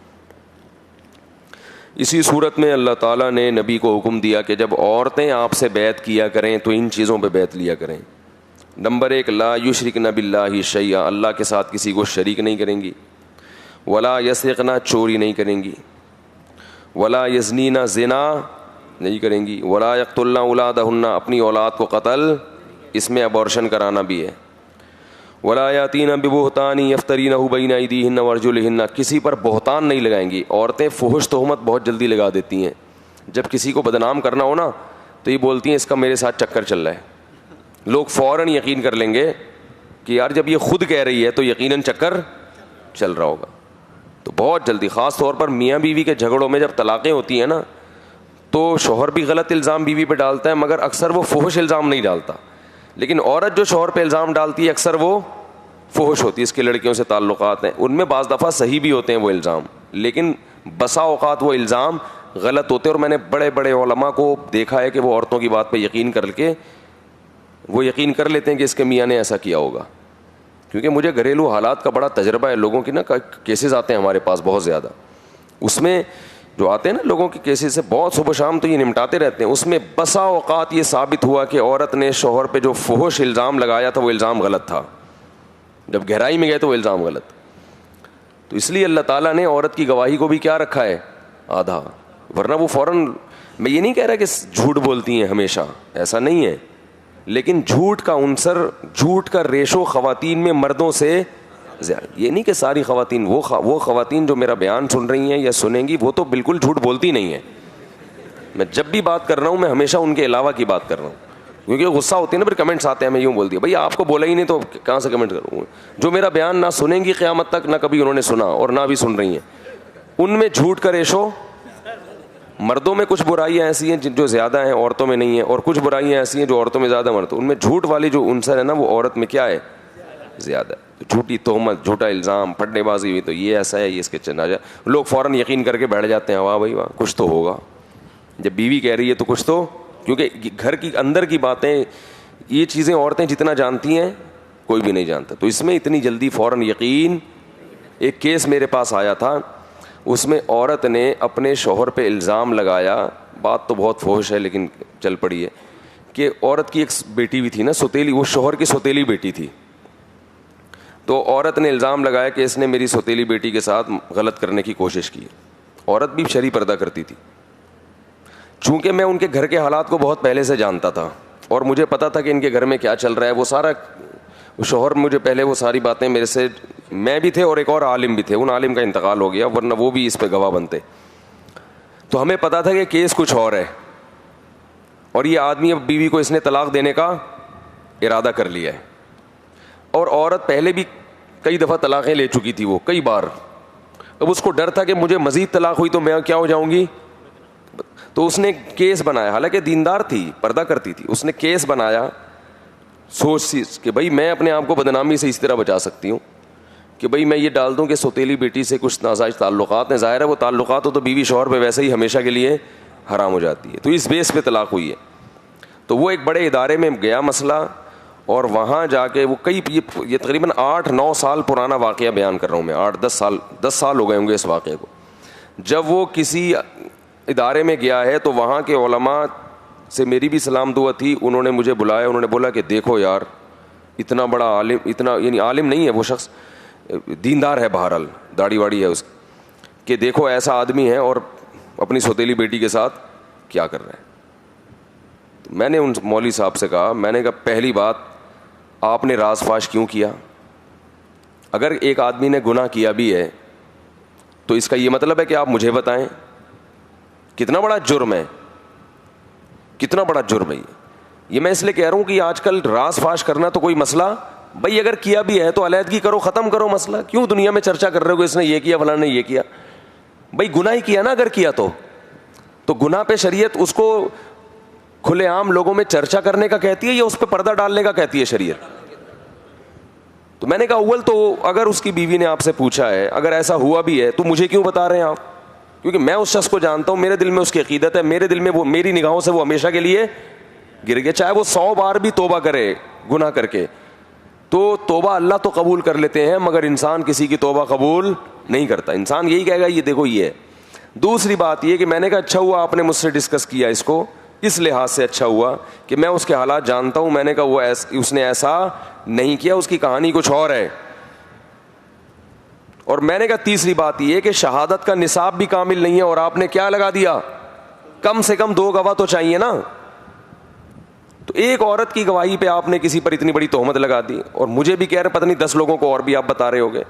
اسی صورت میں اللہ تعالیٰ نے نبی کو حکم دیا کہ جب عورتیں آپ سے بیعت کیا کریں تو ان چیزوں پہ بیعت لیا کریں۔ نمبر 1، لا یشرکن باللہ شیئا، اللہ کے ساتھ کسی کو شریک نہیں کریں گی، ولا یسرقن، چوری نہیں کریں گی، ولا یزنین، زنا نہیں کریں گی، ولا یقتلن اولادہن، اپنی اولاد کو قتل، اس میں ابورشن کرانا بھی ہے، ولا یاتین ببہتان یفترینہ بین ایدیہن وارجلہن، کسی پر بہتان نہیں لگائیں گی۔ عورتیں فحش تہمت بہت جلدی لگا دیتی ہیں، جب کسی کو بدنام کرنا ہو نا تو یہ بولتی ہیں اس کا میرے ساتھ چکر چل رہا ہے، لوگ فوراً یقین کر لیں گے کہ یار جب یہ خود کہہ رہی ہے تو یقیناً چکر چل رہا ہوگا، تو بہت جلدی، خاص طور پر میاں بیوی کے جھگڑوں میں جب طلاقیں ہوتی ہیں نا تو شوہر بھی غلط الزام بیوی پہ ڈالتا ہے، مگر اکثر وہ فحش الزام نہیں ڈالتا، لیکن عورت جو شوہر پہ الزام ڈالتی ہے اکثر وہ فحش ہوتی ہے، اس کے لڑکیوں سے تعلقات ہیں، ان میں بعض دفعہ صحیح بھی ہوتے ہیں وہ الزام، لیکن بسا اوقات وہ الزام غلط ہوتے ہیں، اور میں نے بڑے بڑے علماء کو دیکھا ہے کہ وہ عورتوں کی بات پہ یقین کر کے وہ یقین کر لیتے ہیں کہ اس کے میاں نے ایسا کیا ہوگا، کیونکہ مجھے گھریلو حالات کا بڑا تجربہ ہے، لوگوں کی نا کیسز آتے ہیں ہمارے پاس بہت زیادہ، اس میں جو آتے ہیں نا لوگوں کے کیسز سے بہت صبح شام تو یہ نمٹاتے رہتے ہیں، اس میں بسا اوقات یہ ثابت ہوا کہ عورت نے شوہر پہ جو فحش الزام لگایا تھا وہ الزام غلط تھا، جب گہرائی میں گئے تو وہ الزام غلط، تو اس لیے اللہ تعالیٰ نے عورت کی گواہی کو بھی کیا رکھا ہے، آدھا، ورنہ وہ فوراً، میں یہ نہیں کہہ رہا کہ جھوٹ بولتی ہیں ہمیشہ، ایسا نہیں ہے، لیکن جھوٹ کا عنصر، جھوٹ کا ریشو خواتین میں مردوں سے زیادہ، یہ نہیں کہ ساری خواتین، وہ خواتین جو میرا بیان سن رہی ہیں یا سنیں گی وہ تو بالکل جھوٹ بولتی نہیں ہیں، میں جب بھی بات کر رہا ہوں میں ہمیشہ ان کے علاوہ کی بات کر رہا ہوں، کیونکہ غصہ ہوتی ہے نا پھر کمنٹس آتے ہیں، میں یوں بول دیا بھائی آپ کو بولا ہی نہیں تو کہاں سے کمنٹ کروں، جو میرا بیان نہ سنیں گی قیامت تک، نہ کبھی انہوں نے سنا اور نہ بھی سن رہی ہیں، ان میں جھوٹ کا ریشو، مردوں میں کچھ برائیاں ایسی ہیں جو زیادہ ہیں عورتوں میں نہیں ہیں، اور کچھ برائیاں ایسی ہیں جو عورتوں میں زیادہ، مرد ان میں جھوٹ والی جو عنصر ہے نا وہ عورت میں کیا ہے، زیادہ. جھوٹی تہمت, جھوٹا الزام, پھٹنے بازی ہوئی تو یہ ایسا ہے, یہ اس کے چنا جائے, لوگ فوراً یقین کر کے بیٹھ جاتے ہیں, واہ بھائی واہ کچھ تو ہوگا. جب بیوی کہہ رہی ہے تو کچھ تو, کیونکہ گھر کی اندر کی باتیں یہ چیزیں عورتیں جتنا جانتی ہیں کوئی بھی نہیں جانتا, تو اس میں اتنی جلدی فوراً یقین. ایک کیس میرے پاس آیا تھا, اس میں عورت نے اپنے شوہر پہ الزام لگایا, بات تو بہت فحش ہے لیکن چل پڑی ہے, کہ عورت کی ایک بیٹی بھی تھی نا سوتیلی, وہ شوہر کی سوتیلی بیٹی تھی, تو عورت نے الزام لگایا کہ اس نے میری سوتیلی بیٹی کے ساتھ غلط کرنے کی کوشش کی. عورت بھی شرعی پردہ کرتی تھی. چونکہ میں ان کے گھر کے حالات کو بہت پہلے سے جانتا تھا اور مجھے پتا تھا کہ ان کے گھر میں کیا چل رہا ہے, وہ سارا شوہر مجھے پہلے وہ ساری باتیں میرے سے, میں بھی تھے اور ایک اور عالم بھی تھے, ان عالم کا انتقال ہو گیا ورنہ وہ بھی اس پہ گواہ بنتے. تو ہمیں پتا تھا کہ کیس کچھ اور ہے, اور یہ آدمی اب بیوی کو اس نے طلاق دینے کا ارادہ کر لیا ہے, اور عورت پہلے بھی کئی دفعہ طلاقیں لے چکی تھی, وہ کئی بار. اب اس کو ڈر تھا کہ مجھے مزید طلاق ہوئی تو میں کیا ہو جاؤں گی, تو اس نے کیس بنایا, حالانکہ دیندار تھی, پردہ کرتی تھی, اس نے کیس بنایا سوچ کہ بھائی میں اپنے آپ کو بدنامی سے اس طرح بچا سکتی ہوں کہ بھئی میں یہ ڈال دوں کہ سوتیلی بیٹی سے کچھ ناجائز تعلقات ہیں, ظاہر ہے وہ تعلقات ہو تو بیوی شوہر پہ ویسے ہی ہمیشہ کے لیے حرام ہو جاتی ہے, تو اس بیس پہ طلاق ہوئی ہے. تو وہ ایک بڑے ادارے میں گیا مسئلہ, اور وہاں جا کے وہ کئی یہ تقریباً 8-9 سال پرانا واقعہ بیان کر رہا ہوں میں, 10 سال ہو گئے ہوں گے اس واقعے کو. جب وہ کسی ادارے میں گیا ہے تو وہاں کے علماء سے میری بھی سلام دعا تھی, انہوں نے مجھے بلایا, انہوں نے بولا کہ دیکھو یار اتنا بڑا عالم, اتنا یعنی عالم نہیں ہے وہ شخص, دیندار ہے, بہرحال داڑھی واڑی ہے اس, کہ دیکھو ایسا آدمی ہے اور اپنی سوتیلی بیٹی کے ساتھ کیا کر رہا ہے. تو میں نے ان مولوی صاحب سے کہا, میں نے کہا پہلی بات آپ نے راز فاش کیوں کیا؟ اگر ایک آدمی نے گناہ کیا بھی ہے تو اس کا یہ مطلب ہے کہ آپ مجھے بتائیں کتنا بڑا جرم ہے, کتنا بڑا جرم ہے یہ میں اس لیے کہہ رہا ہوں کہ آج کل راز فاش کرنا تو کوئی مسئلہ, بھائی اگر کیا بھی ہے تو علیحدگی کرو, ختم کرو مسئلہ, کیوں دنیا میں چرچا کر رہے ہو کہ اس نے یہ کیا فلاں نے یہ کیا. بھائی گناہ ہی کیا نا, اگر کیا تو گناہ پہ شریعت اس کو کھلے عام لوگوں میں چرچا کرنے کا کہتی ہے یا اس پہ پردہ ڈالنے کا کہتی ہے شریعت؟ تو میں نے کہا اول تو اگر اس کی بیوی نے آپ سے پوچھا ہے, اگر ایسا ہوا بھی ہے تو مجھے کیوں بتا رہے ہیں آپ؟ کیونکہ میں اس شخص کو جانتا ہوں, میرے دل میں اس کی عقیدت ہے, میرے دل میں وہ, میری نگاہوں سے وہ ہمیشہ کے لیے گر گیا, چاہے وہ 100 بار بھی توبہ کرے گناہ کر کے, تو توبہ اللہ تو قبول کر لیتے ہیں مگر انسان کسی کی توبہ قبول نہیں کرتا. انسان یہی کہے گا یہ دیکھو یہ ہے. دوسری بات یہ کہ میں نے کہا اچھا ہوا آپ نے مجھ سے ڈسکس کیا اس کو, اس لحاظ سے اچھا ہوا کہ میں اس کے حالات جانتا ہوں. میں نے کہا اس نے ایسا نہیں کیا, اس کی کہانی کچھ اور ہے. اور میں نے کہا تیسری بات یہ کہ شہادت کا نصاب بھی کامل نہیں ہے, اور آپ نے کیا لگا دیا, کم سے کم 2 گواہ تو چاہیے نا. تو ایک عورت کی گواہی پہ آپ نے کسی پر اتنی بڑی تہمت لگا دی, اور مجھے بھی کہہ رہے پتہ نہیں 10 لوگوں کو اور بھی آپ بتا رہے ہوگے.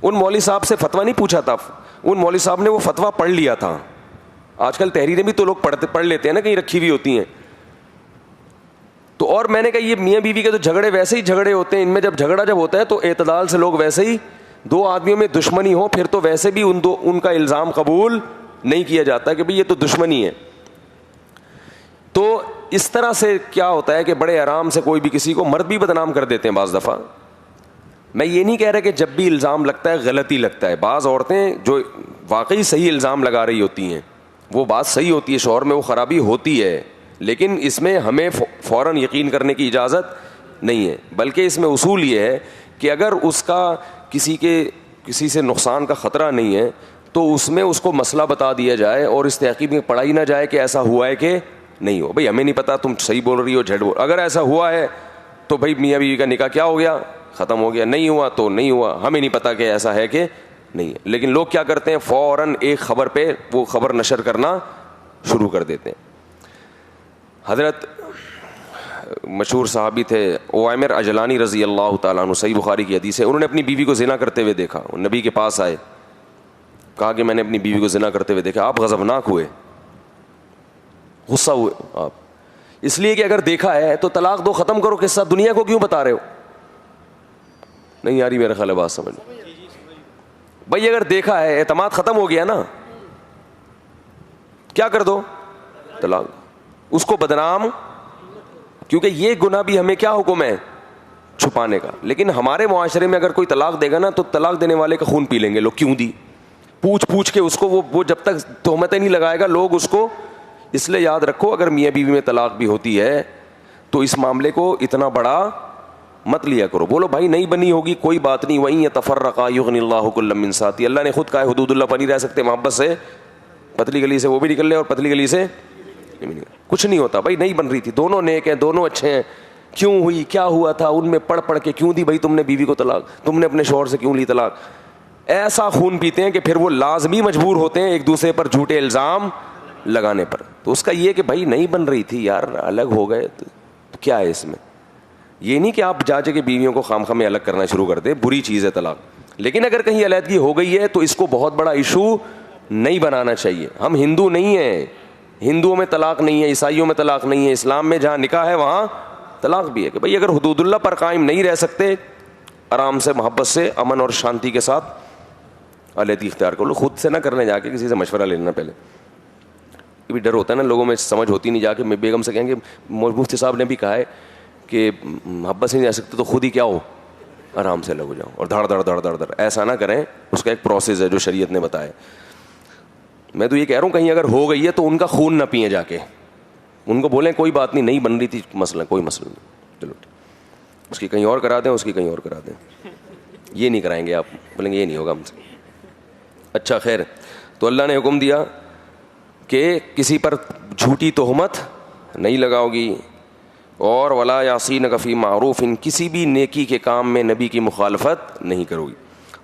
ان مولوی صاحب سے فتویٰ نہیں پوچھا تھا, ان مولوی صاحب نے وہ فتویٰ پڑھ لیا تھا. آج کل تحریریں بھی تو لوگ پڑھ لیتے ہیں نا, کہیں رکھی ہوئی ہوتی ہیں. تو اور میں نے کہا یہ میاں بیوی کے تو جھگڑے ویسے ہی جھگڑے ہوتے ہیں, ان میں جب جھگڑا ہوتا ہے تو اعتدال سے لوگ ویسے ہی, 2 آدمیوں میں دشمنی ہو پھر تو ویسے بھی ان کا الزام قبول نہیں کیا جاتا کہ بھئی یہ تو دشمنی ہے. تو اس طرح سے کیا ہوتا ہے کہ بڑے آرام سے کوئی بھی کسی کو, مرد بھی بدنام کر دیتے ہیں بعض دفعہ. میں یہ نہیں کہہ رہا کہ جب بھی الزام لگتا ہے غلطی لگتا ہے, بعض عورتیں جو واقعی صحیح الزام لگا رہی ہوتی ہیں وہ بات صحیح ہوتی ہے, شوہر میں وہ خرابی ہوتی ہے, لیکن اس میں ہمیں فوراً یقین کرنے کی اجازت نہیں ہے, بلکہ اس میں اصول یہ ہے کہ اگر اس کا کسی سے نقصان کا خطرہ نہیں ہے تو اس میں اس کو مسئلہ بتا دیا جائے اور اس تحقیق میں پڑھائی نہ جائے کہ ایسا ہوا ہے کہ نہیں ہو. بھئی ہمیں نہیں پتا, تم صحیح بول رہی ہو جھٹ بول, اگر ایسا ہوا ہے تو بھئی میاں بیوی کا نکاح کیا ہو گیا, ختم ہو گیا. نہیں ہوا تو نہیں ہوا, ہمیں نہیں پتا کہ ایسا ہے کہ نہیں ہے. لیکن لوگ کیا کرتے ہیں, فوراً ایک خبر پہ وہ خبر نشر کرنا شروع کر دیتے ہیں. حضرت مشہور صحابی تھے عویمر اجلانی رضی اللہ تعالیٰ عنہ, صحیح بخاری کی حدیث ہے, انہوں نے اپنی بیوی کو زنا کرتے ہوئے دیکھا. نبی کے پاس آئے, کہا کہ میں نے اپنی بیوی کو زنا کرتے ہوئے دیکھا. آپ غضبناک ہوئے, غصہ ہوئے آپ, اس لیے کہ اگر دیکھا ہے تو طلاق دو, ختم کرو قصہ, دنیا کو کیوں بتا رہے ہو؟ نہیں یاری میرا خیال ہے بات سمجھ. بھائی اگر دیکھا ہے, اعتماد ختم ہو گیا نا, کیا کر دو, طلاق. اس کو بدنام, کیونکہ یہ گناہ بھی ہمیں کیا حکم ہے, چھپانے کا. لیکن ہمارے معاشرے میں اگر کوئی طلاق دے گا نا تو طلاق دینے والے کا خون پی لیں گے لوگ, کیوں دی, پوچھ پوچھ کے اس کو. وہ جب تک تہمتیں نہیں لگائے گا لوگ اس کو. اس لیے یاد رکھو, اگر میاں بیوی میں طلاق بھی ہوتی ہے تو اس معاملے کو اتنا بڑا مت لیا کرو. بولو بھائی نہیں بنی ہوگی کوئی بات نہیں, وہیں یتفرقا یغنی اللہ کلا من سعتہ. اللہ نے خود کہا ہے حدود اللہ پر نہیں رہ سکتے محبت سے, پتلی گلی سے وہ بھی نکل لے اور پتلی گلی سے کچھ نہیں ہوتا. بھائی نہیں بن رہی تھی, دونوں نیک ہیں, دونوں اچھے ہیں, کیوں ہوئی, کیا ہوا تھا, ان میں پڑھ پڑھ کے کیوں دی بھائی تم نے بیوی کو طلاق, تم نے اپنے شوہر سے کیوں لی طلاق. ایسا خون پیتے ہیں کہ پھر وہ لازمی مجبور ہوتے ہیں ایک دوسرے پر جھوٹے الزام لگانے پر. تو اس کا یہ کہ بھائی نہیں بن رہی تھی یار, الگ ہو گئے, تو کیا ہے اس میں. یہ نہیں کہ آپ جا کے بیویوں کو خام خام میں الگ کرنا شروع کر دیں, بری چیز ہے طلاق. لیکن اگر کہیں علیحدگی ہو گئی ہے تو اس کو بہت بڑا ایشو نہیں بنانا چاہیے. ہم ہندو نہیں ہیں, ہندوؤں میں طلاق نہیں ہے, عیسائیوں میں طلاق نہیں ہے, اسلام میں جہاں نکاح ہے وہاں طلاق بھی ہے. کہ بھائی اگر حدود اللہ پر قائم نہیں رہ سکتے, آرام سے محبت سے امن اور شانتی کے ساتھ علیحدگی اختیار کر لو. خود سے نہ کرنے جا کے کسی سے مشورہ لے لینا پہلے. یہ بھی ڈر ہوتا ہے نا لوگوں میں, سمجھ ہوتی نہیں, جا کے میں بیگم سے کہیں گے مفتی صاحب نے بھی کہا ہے کہ محبت سے نہیں جا سکتے تو خود ہی کیا ہو, آرام سے لگ جاؤ اور دھڑ دھڑ دھڑ دھڑ دھڑ. ایسا نہ کریں, اس کا ایک پروسیس ہے جو شریعت نے بتایا. میں تو یہ کہہ رہا ہوں کہیں اگر ہو گئی ہے تو ان کا خون نہ پئیں جا کے, ان کو بولیں کوئی بات نہیں, نہیں بن رہی تھی, مسئلہ کوئی مسئلہ نہیں, چلو اس کی کہیں اور کرا دیں, اس کی کہیں اور کرا دیں. یہ نہیں کرائیں گے آپ, بولیں گے یہ نہیں ہوگا ہم سے. اچھا خیر, تو اللہ نے حکم دیا کہ کسی پر جھوٹی تہمت نہیں لگاؤ گی, اور ولا یعصینک فی معروف, کسی بھی نیکی کے کام میں نبی کی مخالفت نہیں کرو گی.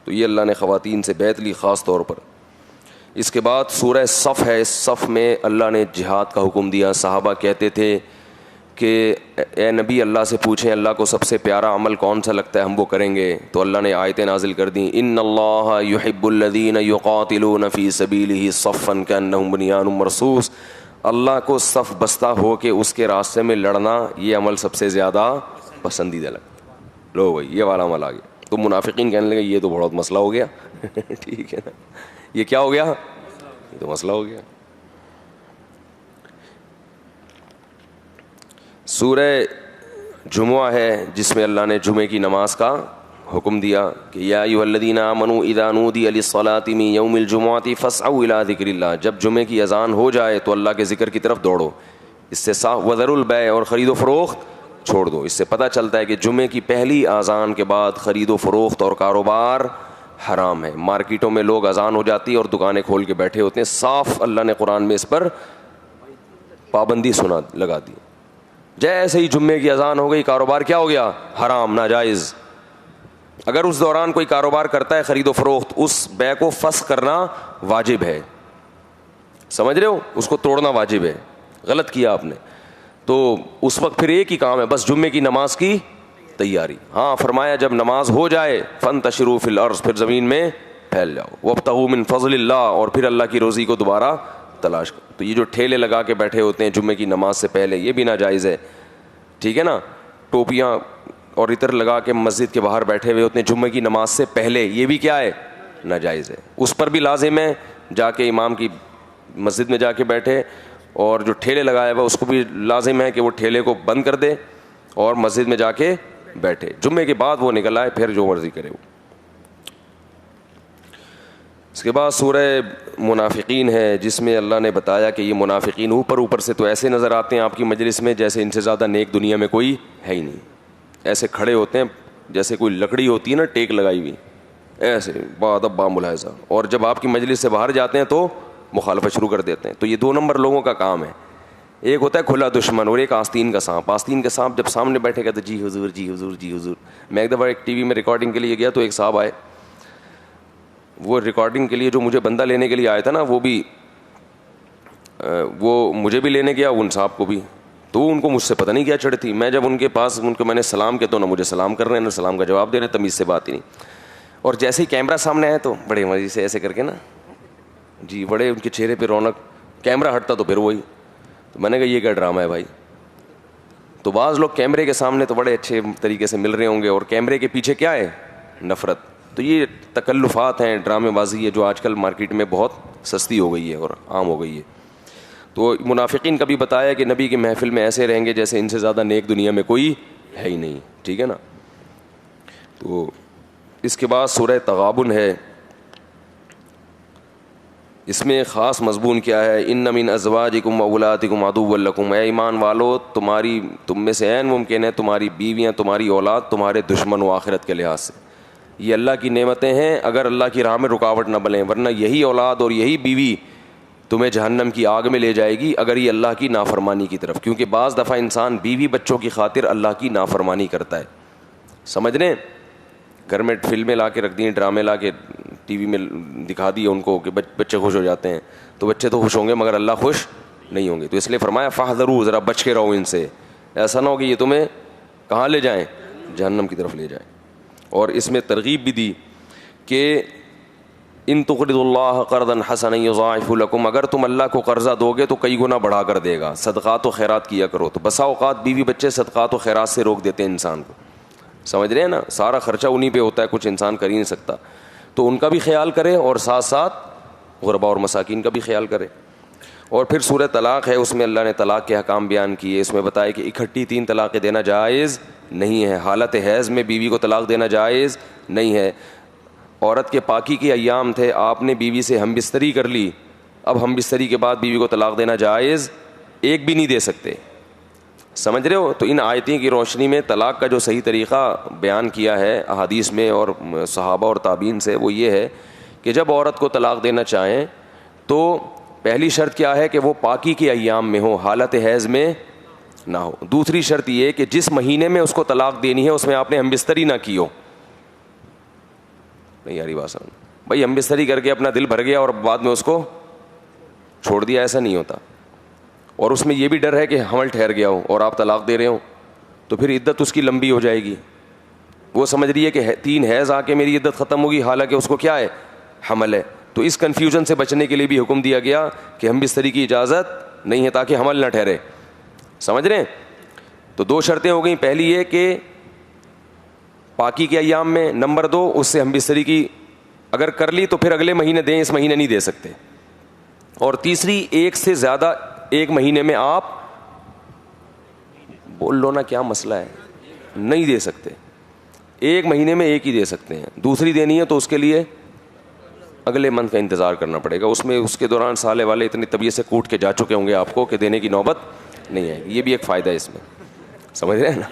تو یہ اللہ نے خواتین سے بیعت لی خاص طور پر. اس کے بعد سورہ صف ہے, اس صف میں اللہ نے جہاد کا حکم دیا. صحابہ کہتے تھے کہ اے نبی اللہ سے پوچھیں اللہ کو سب سے پیارا عمل کون سا لگتا ہے, ہم وہ کریں گے. تو اللہ نے آیتیں نازل کر دیں, ان اللہ یحب الذین یقاتلون فی سبیلہ صفا کانہم بنیان مرصوص. اللہ کو صف بستہ ہو کے اس کے راستے میں لڑنا, یہ عمل سب سے زیادہ پسندیدہ لگتا ہے. لو بھائی یہ والا عمل آ گیا. تو منافقین کہنے لگے یہ تو بہت مسئلہ ہو گیا. ٹھیک ہے نا, یہ کیا ہو گیا, یہ تو مسئلہ ہو گیا. سورہ جمعہ ہے جس میں اللہ نے جمعے کی نماز کا حکم دیا کہ یا ایھا الذین آمنوا اذا نودی للصلاۃ من یوم الجمعۃ فاسعوا الی ذکر اللہ. جب جمعے کی اذان ہو جائے تو اللہ کے ذکر کی طرف دوڑو. اس سے صاف وذروا البیع, اور خرید و فروخت چھوڑ دو. اس سے پتہ چلتا ہے کہ جمعے کی پہلی اذان کے بعد خرید و فروخت اور کاروبار حرام ہے. مارکیٹوں میں لوگ اذان ہو جاتی ہے اور دکانیں کھول کے بیٹھے ہوتے ہیں, صاف اللہ نے قرآن میں اس پر پابندی لگا دی. جیسے ہی جمعے کی اذان ہو گئی کاروبار کیا ہو گیا, حرام, ناجائز. اگر اس دوران کوئی کاروبار کرتا ہے خرید و فروخت, اس بیع کو فسخ کرنا واجب ہے. سمجھ رہے ہو, اس کو توڑنا واجب ہے. غلط کیا آپ نے تو اس وقت پھر ایک ہی کام ہے, بس جمعے کی نماز کی تیاری. ہاں فرمایا جب نماز ہو جائے فانتشروا فی الارض, پھر زمین میں پھیل جاؤ. وابتغوا من فضل اللہ, اور پھر اللہ کی روزی کو دوبارہ تلاش کرو. تو یہ جو ٹھیلے لگا کے بیٹھے ہوتے ہیں جمعے کی نماز سے پہلے, یہ بھی ناجائز ہے. ٹھیک ہے نا, ٹوپیاں اور عطر لگا کے مسجد کے باہر بیٹھے ہوئے ہوتے ہیں جمعے کی نماز سے پہلے, یہ بھی کیا ہے, ناجائز ہے. اس پر بھی لازم ہے جا کے امام کی مسجد میں جا کے بیٹھے, اور جو ٹھیلے لگایا ہوا اس کو بھی لازم ہے کہ وہ ٹھیلے کو بند کر دے اور مسجد میں جا کے بیٹھے. جمعے کے بعد وہ نکل آئے پھر جو مرضی کرے وہ. اس کے بعد سورہ منافقین ہے جس میں اللہ نے بتایا کہ یہ منافقین اوپر سے تو ایسے نظر آتے ہیں آپ کی مجلس میں جیسے ان سے زیادہ نیک دنیا میں کوئی ہے ہی نہیں. ایسے کھڑے ہوتے ہیں جیسے کوئی لکڑی ہوتی ہے نا ٹیک لگائی ہوئی, ایسے بادب با ملاحظہ, اور جب آپ کی مجلس سے باہر جاتے ہیں تو مخالفت شروع کر دیتے ہیں. تو یہ 2 نمبر لوگوں کا کام ہے. ایک ہوتا ہے کھلا دشمن اور ایک آستین کا سانپ. آستین کا سانپ جب سامنے بیٹھے گا تو جی حضور جی حضور جی حضور. میں ایک دفعہ ایک ٹی وی میں ریکارڈنگ کے لیے گیا تو ایک صاحب آئے, وہ ریکارڈنگ کے لیے جو مجھے بندہ لینے کے لیے آیا تھا نا وہ مجھے بھی لینے گیا, ان صاحب کو بھی. تو ان کو مجھ سے پتہ نہیں کیا چڑھ تھی. میں جب ان کے پاس ان کو میں نے سلام کیا تو نہ مجھے سلام کر رہے ہیں نہ سلام کا جواب دے رہے ہیں, تمیز سے بات ہی نہیں. اور جیسے ہی کیمرہ سامنے آیا تو بڑے مزے سے ایسے کر کے نا جی, بڑے ان کے چہرے پہ رونق. کیمرہ ہٹتا تو پھر وہی. تو میں نے کہا یہ کیا ڈرامہ ہے بھائی. تو بعض لوگ کیمرے کے سامنے تو بڑے اچھے طریقے سے مل رہے ہوں گے اور کیمرے کے پیچھے کیا ہے, نفرت. تو یہ تکلفات ہیں, ڈرامے بازی ہے جو آج کل مارکیٹ میں بہت سستی ہو گئی ہے اور عام ہو گئی ہے. تو منافقین کا بھی بتایا کہ نبی کی محفل میں ایسے رہیں گے جیسے ان سے زیادہ نیک دنیا میں کوئی ہے ہی نہیں. ٹھیک ہے نا. تو اس کے بعد سورہ تغابن ہے. اس میں خاص مضمون کیا ہے؟ ان من ازواجکم واولادکم عدو لکم، اے ایمان والو تم میں سے عین ممکن ہے تمہاری بیویاں تمہاری اولاد تمہارے دشمن و آخرت کے لحاظ سے. یہ اللہ کی نعمتیں ہیں اگر اللہ کی راہ میں رکاوٹ نہ بنیں، ورنہ یہی اولاد اور یہی بیوی تمہیں جہنم کی آگ میں لے جائے گی اگر یہ اللہ کی نافرمانی کی طرف. کیونکہ بعض دفعہ انسان بیوی بچوں کی خاطر اللہ کی نافرمانی کرتا ہے. سمجھ رہے ہیں؟ گھر میں فلمیں لا کے رکھ دی، ڈرامے لا کے ٹی وی میں دکھا دیے ان کو کہ بچے خوش ہو جاتے ہیں، تو بچے تو خوش ہوں گے مگر اللہ خوش نہیں ہوں گے. تو اس لیے فرمایا فاحذروا، ذرا بچ کے رہو ان سے، ایسا نہ ہو کہ یہ تمہیں کہاں لے جائیں؟ جہنم کی طرف لے جائیں. اور اس میں ترغیب بھی دی کہ ان تقرضوا اللہ قرضا حسنا یضاعف لکم، اگر تم اللہ کو قرضہ دو گے تو کئی گنا بڑھا کر دے گا. صدقات و خیرات کیا کرو. تو بسا اوقات بیوی بچے صدقات و خیرات سے روک دیتے ہیں انسان کو. سمجھ رہے ہیں نا؟ سارا خرچہ انہی پہ ہوتا ہے، کچھ انسان کر ہی نہیں سکتا. تو ان کا بھی خیال کرے اور ساتھ ساتھ غرباء اور مساکین کا بھی خیال کرے. اور پھر سورہ طلاق ہے، اس میں اللہ نے طلاق کے احکام بیان کیے. اس میں بتایا کہ اکٹھی 3 طلاقیں دینا جائز نہیں ہے. حالت حیض میں بیوی کو طلاق دینا جائز نہیں ہے. عورت کے پاکی کے ایام تھے، آپ نے بیوی سے ہم بستری کر لی، اب ہم بستری کے بعد بیوی کو طلاق دینا جائز ایک بھی نہیں دے سکتے. سمجھ رہے ہو؟ تو ان آیتیں کی روشنی میں طلاق کا جو صحیح طریقہ بیان کیا ہے احادیث میں اور صحابہ اور تابعین سے، وہ یہ ہے کہ جب عورت کو طلاق دینا چاہیں تو پہلی شرط کیا ہے کہ وہ پاکی کے ایام میں ہو، حالت حیض میں نہ ہو. دوسری شرط یہ کہ جس مہینے میں اس کو طلاق دینی ہے اس میں آپ نے ہم بستری نہ کی ہو. نہیں یاری بات سمجھ بھائی، ہم بستری کر کے اپنا دل بھر گیا اور بعد میں اس کو چھوڑ دیا، ایسا نہیں ہوتا. اور اس میں یہ بھی ڈر ہے کہ حمل ٹھہر گیا ہو اور آپ طلاق دے رہے ہو تو پھر عدت اس کی لمبی ہو جائے گی. وہ سمجھ رہی ہے کہ 3 حیض آ کے میری عدت ختم ہوگی، حالانکہ اس کو کیا ہے؟ حمل ہے. تو اس کنفیوژن سے بچنے کے لیے بھی حکم دیا گیا کہ ہم بستری کی اجازت نہیں ہے تاکہ حمل نہ ٹھہرے. سمجھ رہے ہیں؟ تو 2 شرطیں ہو گئیں. پہلی یہ کہ پاکی کے ایام میں، نمبر 2 اس سے ہم بستری کی اگر کر لی تو پھر اگلے مہینے دیں، اس مہینے نہیں دے سکتے. اور تیسری، ایک سے زیادہ ایک مہینے میں آپ بول لو نا کیا مسئلہ ہے، نہیں دے سکتے. ایک مہینے میں ایک ہی دے سکتے ہیں. دوسری دینی ہے تو اس کے لیے اگلے منتھ کا انتظار کرنا پڑے گا. اس میں اس کے دوران سالے والے اتنی طبیعت سے کوٹ کے جا چکے ہوں گے آپ کو کہ دینے کی نوبت نہیں ہے. یہ بھی ایک فائدہ ہے اس میں. سمجھ رہے ہیں نا؟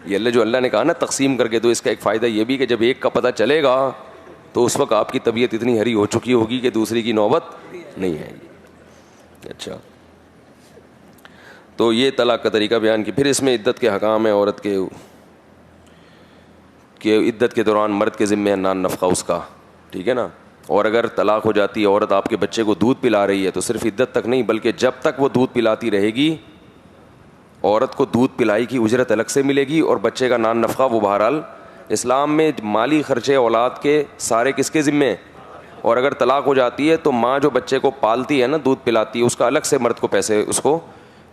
یہ جو اللہ نے کہا نا تقسیم کر کے، تو اس کا ایک فائدہ یہ بھی کہ جب ایک کا پتہ چلے گا تو اس وقت آپ کی طبیعت اتنی ہری ہو چکی ہوگی کہ دوسری کی نوبت نہیں ہے. اچھا، تو یہ طلاق کا طریقہ بیان کی. پھر اس میں عدت کے حکام ہیں. عورت کے عدت کے دوران مرد کے ذمہ نان نفقہ اس کا، ٹھیک ہے نا. اور اگر طلاق ہو جاتی ہے، عورت آپ کے بچے کو دودھ پلا رہی ہے، تو صرف عدت تک نہیں بلکہ جب تک وہ دودھ پلاتی رہے گی عورت کو دودھ پلائی کی اجرت الگ سے ملے گی، اور بچے کا نان نفقہ وہ بہرحال اسلام میں مالی خرچے اولاد کے سارے کس کے ذمے ہیں. اور اگر طلاق ہو جاتی ہے تو ماں جو بچے کو پالتی ہے نا، دودھ پلاتی ہے، اس کا الگ سے مرد کو پیسے اس کو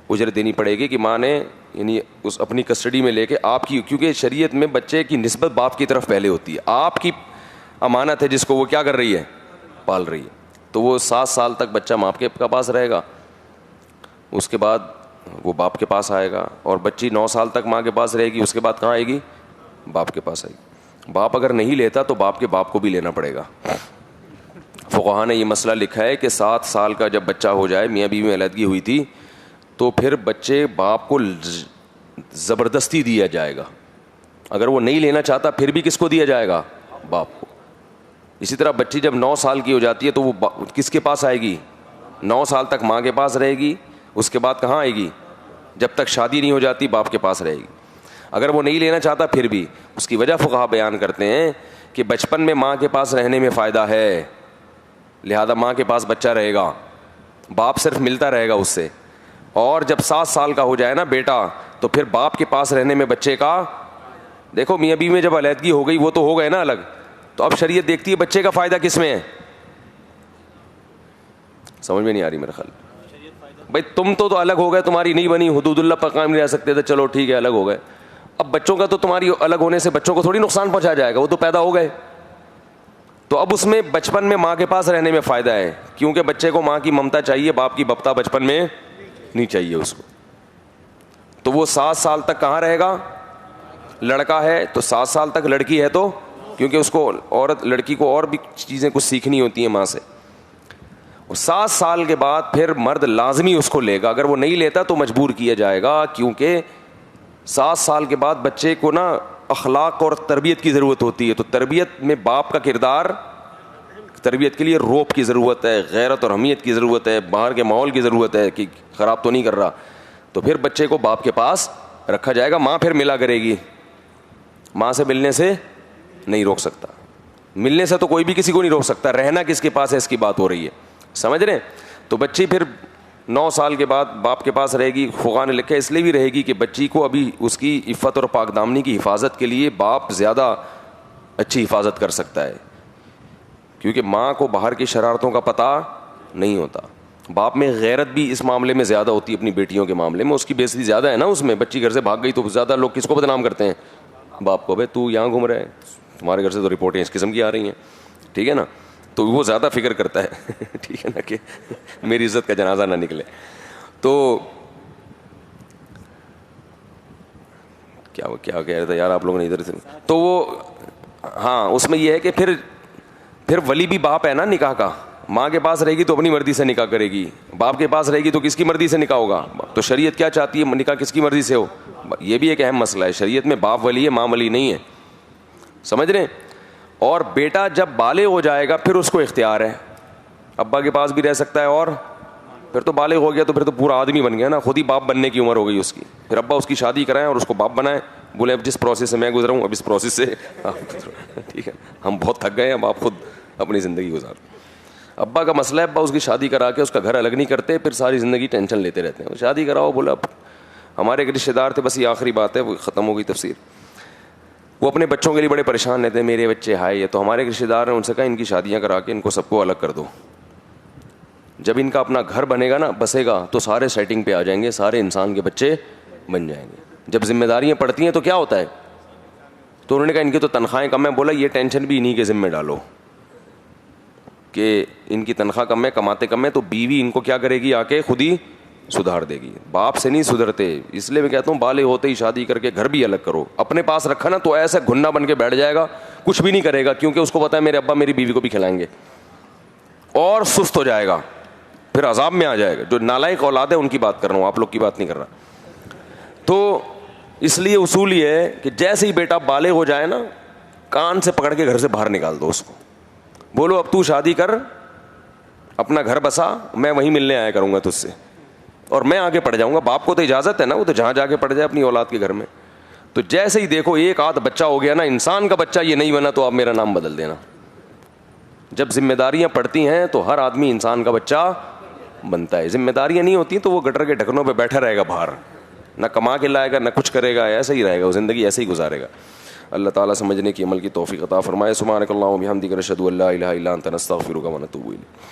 اجرت دینی پڑے گی کہ ماں نے یعنی اس اپنی کسٹڈی میں لے کے آپ کی، کیونکہ شریعت میں بچے کی نسبت باپ کی طرف پہلے ہوتی ہے. آپ کی امانت ہے جس کو وہ کیا کر رہی ہے؟ پال رہی ہے. تو وہ 7 سال تک بچہ ماں کے پاس رہے گا، اس کے بعد وہ باپ کے پاس آئے گا. اور بچی 9 سال تک ماں کے پاس رہے گی، اس کے بعد کہاں آئے گی؟ باپ کے پاس آئے گی. باپ اگر نہیں لیتا تو باپ کے باپ کو بھی لینا پڑے گا. فقہا نے یہ مسئلہ لکھا ہے کہ 7 سال کا جب بچہ ہو جائے، میاں بیوی میں علیحدگی ہوئی تھی، تو پھر بچے باپ کو زبردستی دیا جائے گا. اگر وہ نہیں لینا چاہتا پھر بھی کس کو دیا جائے گا؟ باپ کو. اسی طرح بچی جب 9 سال کی ہو جاتی ہے تو وہ کس کے پاس آئے گی؟ 9 سال تک ماں کے پاس رہے گی. اس کے بعد کہاں آئے گی؟ جب تک شادی نہیں ہو جاتی باپ کے پاس رہے گی. اگر وہ نہیں لینا چاہتا پھر بھی. اس کی وجہ فقہا بیان کرتے ہیں کہ بچپن میں ماں کے پاس رہنے میں فائدہ ہے، لہذا ماں کے پاس بچہ رہے گا، باپ صرف ملتا رہے گا اس سے. اور جب 7 سال کا ہو جائے نا بیٹا، تو پھر باپ کے پاس رہنے میں بچے کا، دیکھو میاں بیوی میں جب علیحدگی ہو گئی وہ تو ہو گئے نا الگ، تو اب شریعت دیکھتی ہے بچے کا فائدہ کس میں ہے. سمجھ میں نہیں آ رہی میرا خیال. بھائی تم تو الگ ہو گئے، تمہاری نہیں بنی، حدود اللہ پر قائم نہیں رہ سکتے تھے، چلو ٹھیک ہے الگ ہو گئے. اب بچوں کا تو تمہاری الگ ہونے سے بچوں کو تھوڑی نقصان پہنچا جائے گا، وہ تو پیدا ہو گئے. تو اب اس میں بچپن میں ماں کے پاس رہنے میں فائدہ ہے، کیونکہ بچے کو ماں کی ممتا چاہیے، باپ کی بپتا بچپن میں نہیں چاہیے اس کو. تو وہ 7 سال تک کہاں رہے گا؟ لڑکا ہے تو 7 سال تک، لڑکی ہے تو کیونکہ اس کو عورت لڑکی کو اور بھی چیزیں کچھ سیکھنی ہوتی ہیں ماں سے. 7 سال کے بعد پھر مرد لازمی اس کو لے گا. اگر وہ نہیں لیتا تو مجبور کیا جائے گا, کیونکہ 7 سال کے بعد بچے کو نا اخلاق اور تربیت کی ضرورت ہوتی ہے. تو تربیت میں باپ کا کردار, تربیت کے لیے روب کی ضرورت ہے, غیرت اور حمیت کی ضرورت ہے, باہر کے ماحول کی ضرورت ہے کہ خراب تو نہیں کر رہا. تو پھر بچے کو باپ کے پاس رکھا جائے گا. ماں پھر ملا کرے گی, ماں سے ملنے سے نہیں روک سکتا. ملنے سے تو کوئی بھی کسی کو نہیں روک سکتا, رہنا کس کے پاس ہے اس کی بات ہو رہی ہے, سمجھ رہے ہیں. تو بچی پھر 9 سال کے بعد باپ کے پاس رہے گی. فقہاء نے لکھا ہے اس لیے بھی رہے گی کہ بچی کو ابھی اس کی عفت اور پاک دامنی کی حفاظت کے لیے باپ زیادہ اچھی حفاظت کر سکتا ہے, کیونکہ ماں کو باہر کی شرارتوں کا پتہ نہیں ہوتا. باپ میں غیرت بھی اس معاملے میں زیادہ ہوتی ہے, اپنی بیٹیوں کے معاملے میں اس کی بےعزتی زیادہ ہے نا اس میں. بچی گھر سے بھاگ گئی تو زیادہ لوگ کس کو بدنام کرتے ہیں, باپ کو. بھائی تو یہاں گھوم رہا ہے, تمہارے گھر سے تو رپورٹیں اس قسم کی آ رہی ہیں, ٹھیک ہے نا. تو وہ زیادہ فکر کرتا ہے ٹھیک ہے نا, کہ میری عزت کا جنازہ نہ نکلے. تو کیا کہہ رہے تھے یار آپ لوگوں نے ادھر سے. تو وہ ہاں اس میں یہ ہے کہ پھر ولی بھی باپ ہے نا نکاح کا. ماں کے پاس رہے گی تو اپنی مرضی سے نکاح کرے گی, باپ کے پاس رہے گی تو کس کی مرضی سے نکاح ہوگا. تو شریعت کیا چاہتی ہے, نکاح کس کی مرضی سے ہو. یہ بھی ایک اہم مسئلہ ہے. شریعت میں باپ ولی ہے, ماں ولی نہیں ہے, سمجھ رہے ہیں. اور بیٹا جب بالغ ہو جائے گا پھر اس کو اختیار ہے, ابا کے پاس بھی رہ سکتا ہے, اور پھر تو بالغ ہو گیا تو پھر تو پورا آدمی بن گیا نا, خود ہی باپ بننے کی عمر ہو گئی اس کی. پھر ابا اس کی شادی کرائیں اور اس کو باپ بنائیں, بولے اب جس پروسیس سے میں گزرا ہوں اب اس پروسیس سے ٹھیک ہے, ہم بہت تھک گئے ہیں, اب آپ خود اپنی زندگی گزار. ابا کا مسئلہ ہے, ابا اس کی شادی کرا کے اس کا گھر الگ نہیں کرتے, پھر ساری زندگی ٹینشن لیتے رہتے ہیں. شادی کراؤ, بولا ہمارے ایک رشتے دار تھے, بس یہ آخری بات ہے, وہ ختم ہو گئی تفسیر. وہ اپنے بچوں کے لیے بڑے پریشان رہتے ہیں, میرے بچے ہائے یہ. تو ہمارے ایک رشتے دار ہیں, ان سے کہا ان کی شادیاں کرا کے ان کو سب کو الگ کر دو. جب ان کا اپنا گھر بنے گا نا, بسے گا, تو سارے سیٹنگ پہ آ جائیں گے, سارے انسان کے بچے بن جائیں گے. جب ذمہ داریاں پڑتی ہیں تو کیا ہوتا ہے. تو انہوں نے کہا ان کی تو تنخواہیں کم ہیں. بولا یہ ٹینشن بھی انہیں کے ذمہ ڈالو کہ ان کی تنخواہ کم ہے, کماتے کم ہے, تو بیوی ان کو کیا کرے گی, آ کے خود ہی سدھار دے گی. باپ سے نہیں سدھرتے. اس لیے میں کہتا ہوں بالغ ہوتے ہی شادی کر کے گھر بھی الگ کرو. اپنے پاس رکھا نا تو ایسا گھنا بن کے بیٹھ جائے گا, کچھ بھی نہیں کرے گا, کیونکہ اس کو پتا ہے میرے ابا میری بیوی کو بھی کھلائیں گے, اور سست ہو جائے گا, پھر عذاب میں آ جائے گا. جو نالائق اولاد ہے ان کی بات کر رہا ہوں, آپ لوگ کی بات نہیں کر رہا. تو اس لیے اصول یہ ہے کہ جیسے ہی بیٹا بالغ ہو جائے نا, کان سے پکڑ کے گھر سے باہر نکال دو اس کو. بولو اب تو شادی کر, اپنا گھر بسا, میں وہیں ملنے آیا کروں گا تجھ سے, اور میں آگے پڑ جاؤں گا. باپ کو تو اجازت ہے نا, وہ تو جہاں جا کے پڑ جائے اپنی اولاد کے گھر میں. تو جیسے ہی دیکھو ایک آدھ بچہ ہو گیا نا, انسان کا بچہ یہ نہیں بنا, تو آپ میرا نام بدل دینا. جب ذمہ داریاں پڑتی ہیں تو ہر آدمی انسان کا بچہ بنتا ہے. ذمہ داریاں نہیں ہوتی تو وہ گٹر کے ڈھکنوں پہ بیٹھا رہے گا باہر, نہ کما کے لائے گا نہ کچھ کرے گا, ایسے ہی رہے گا, وہ زندگی ایسے ہی گزارے گا. اللہ تعالیٰ سمجھنے کی عمل کی توفیق عطا فرمائے. سبحانک اللہم و بحمدک نشہد ان لا الہ الا انت نستغفرک و نتوب الیک.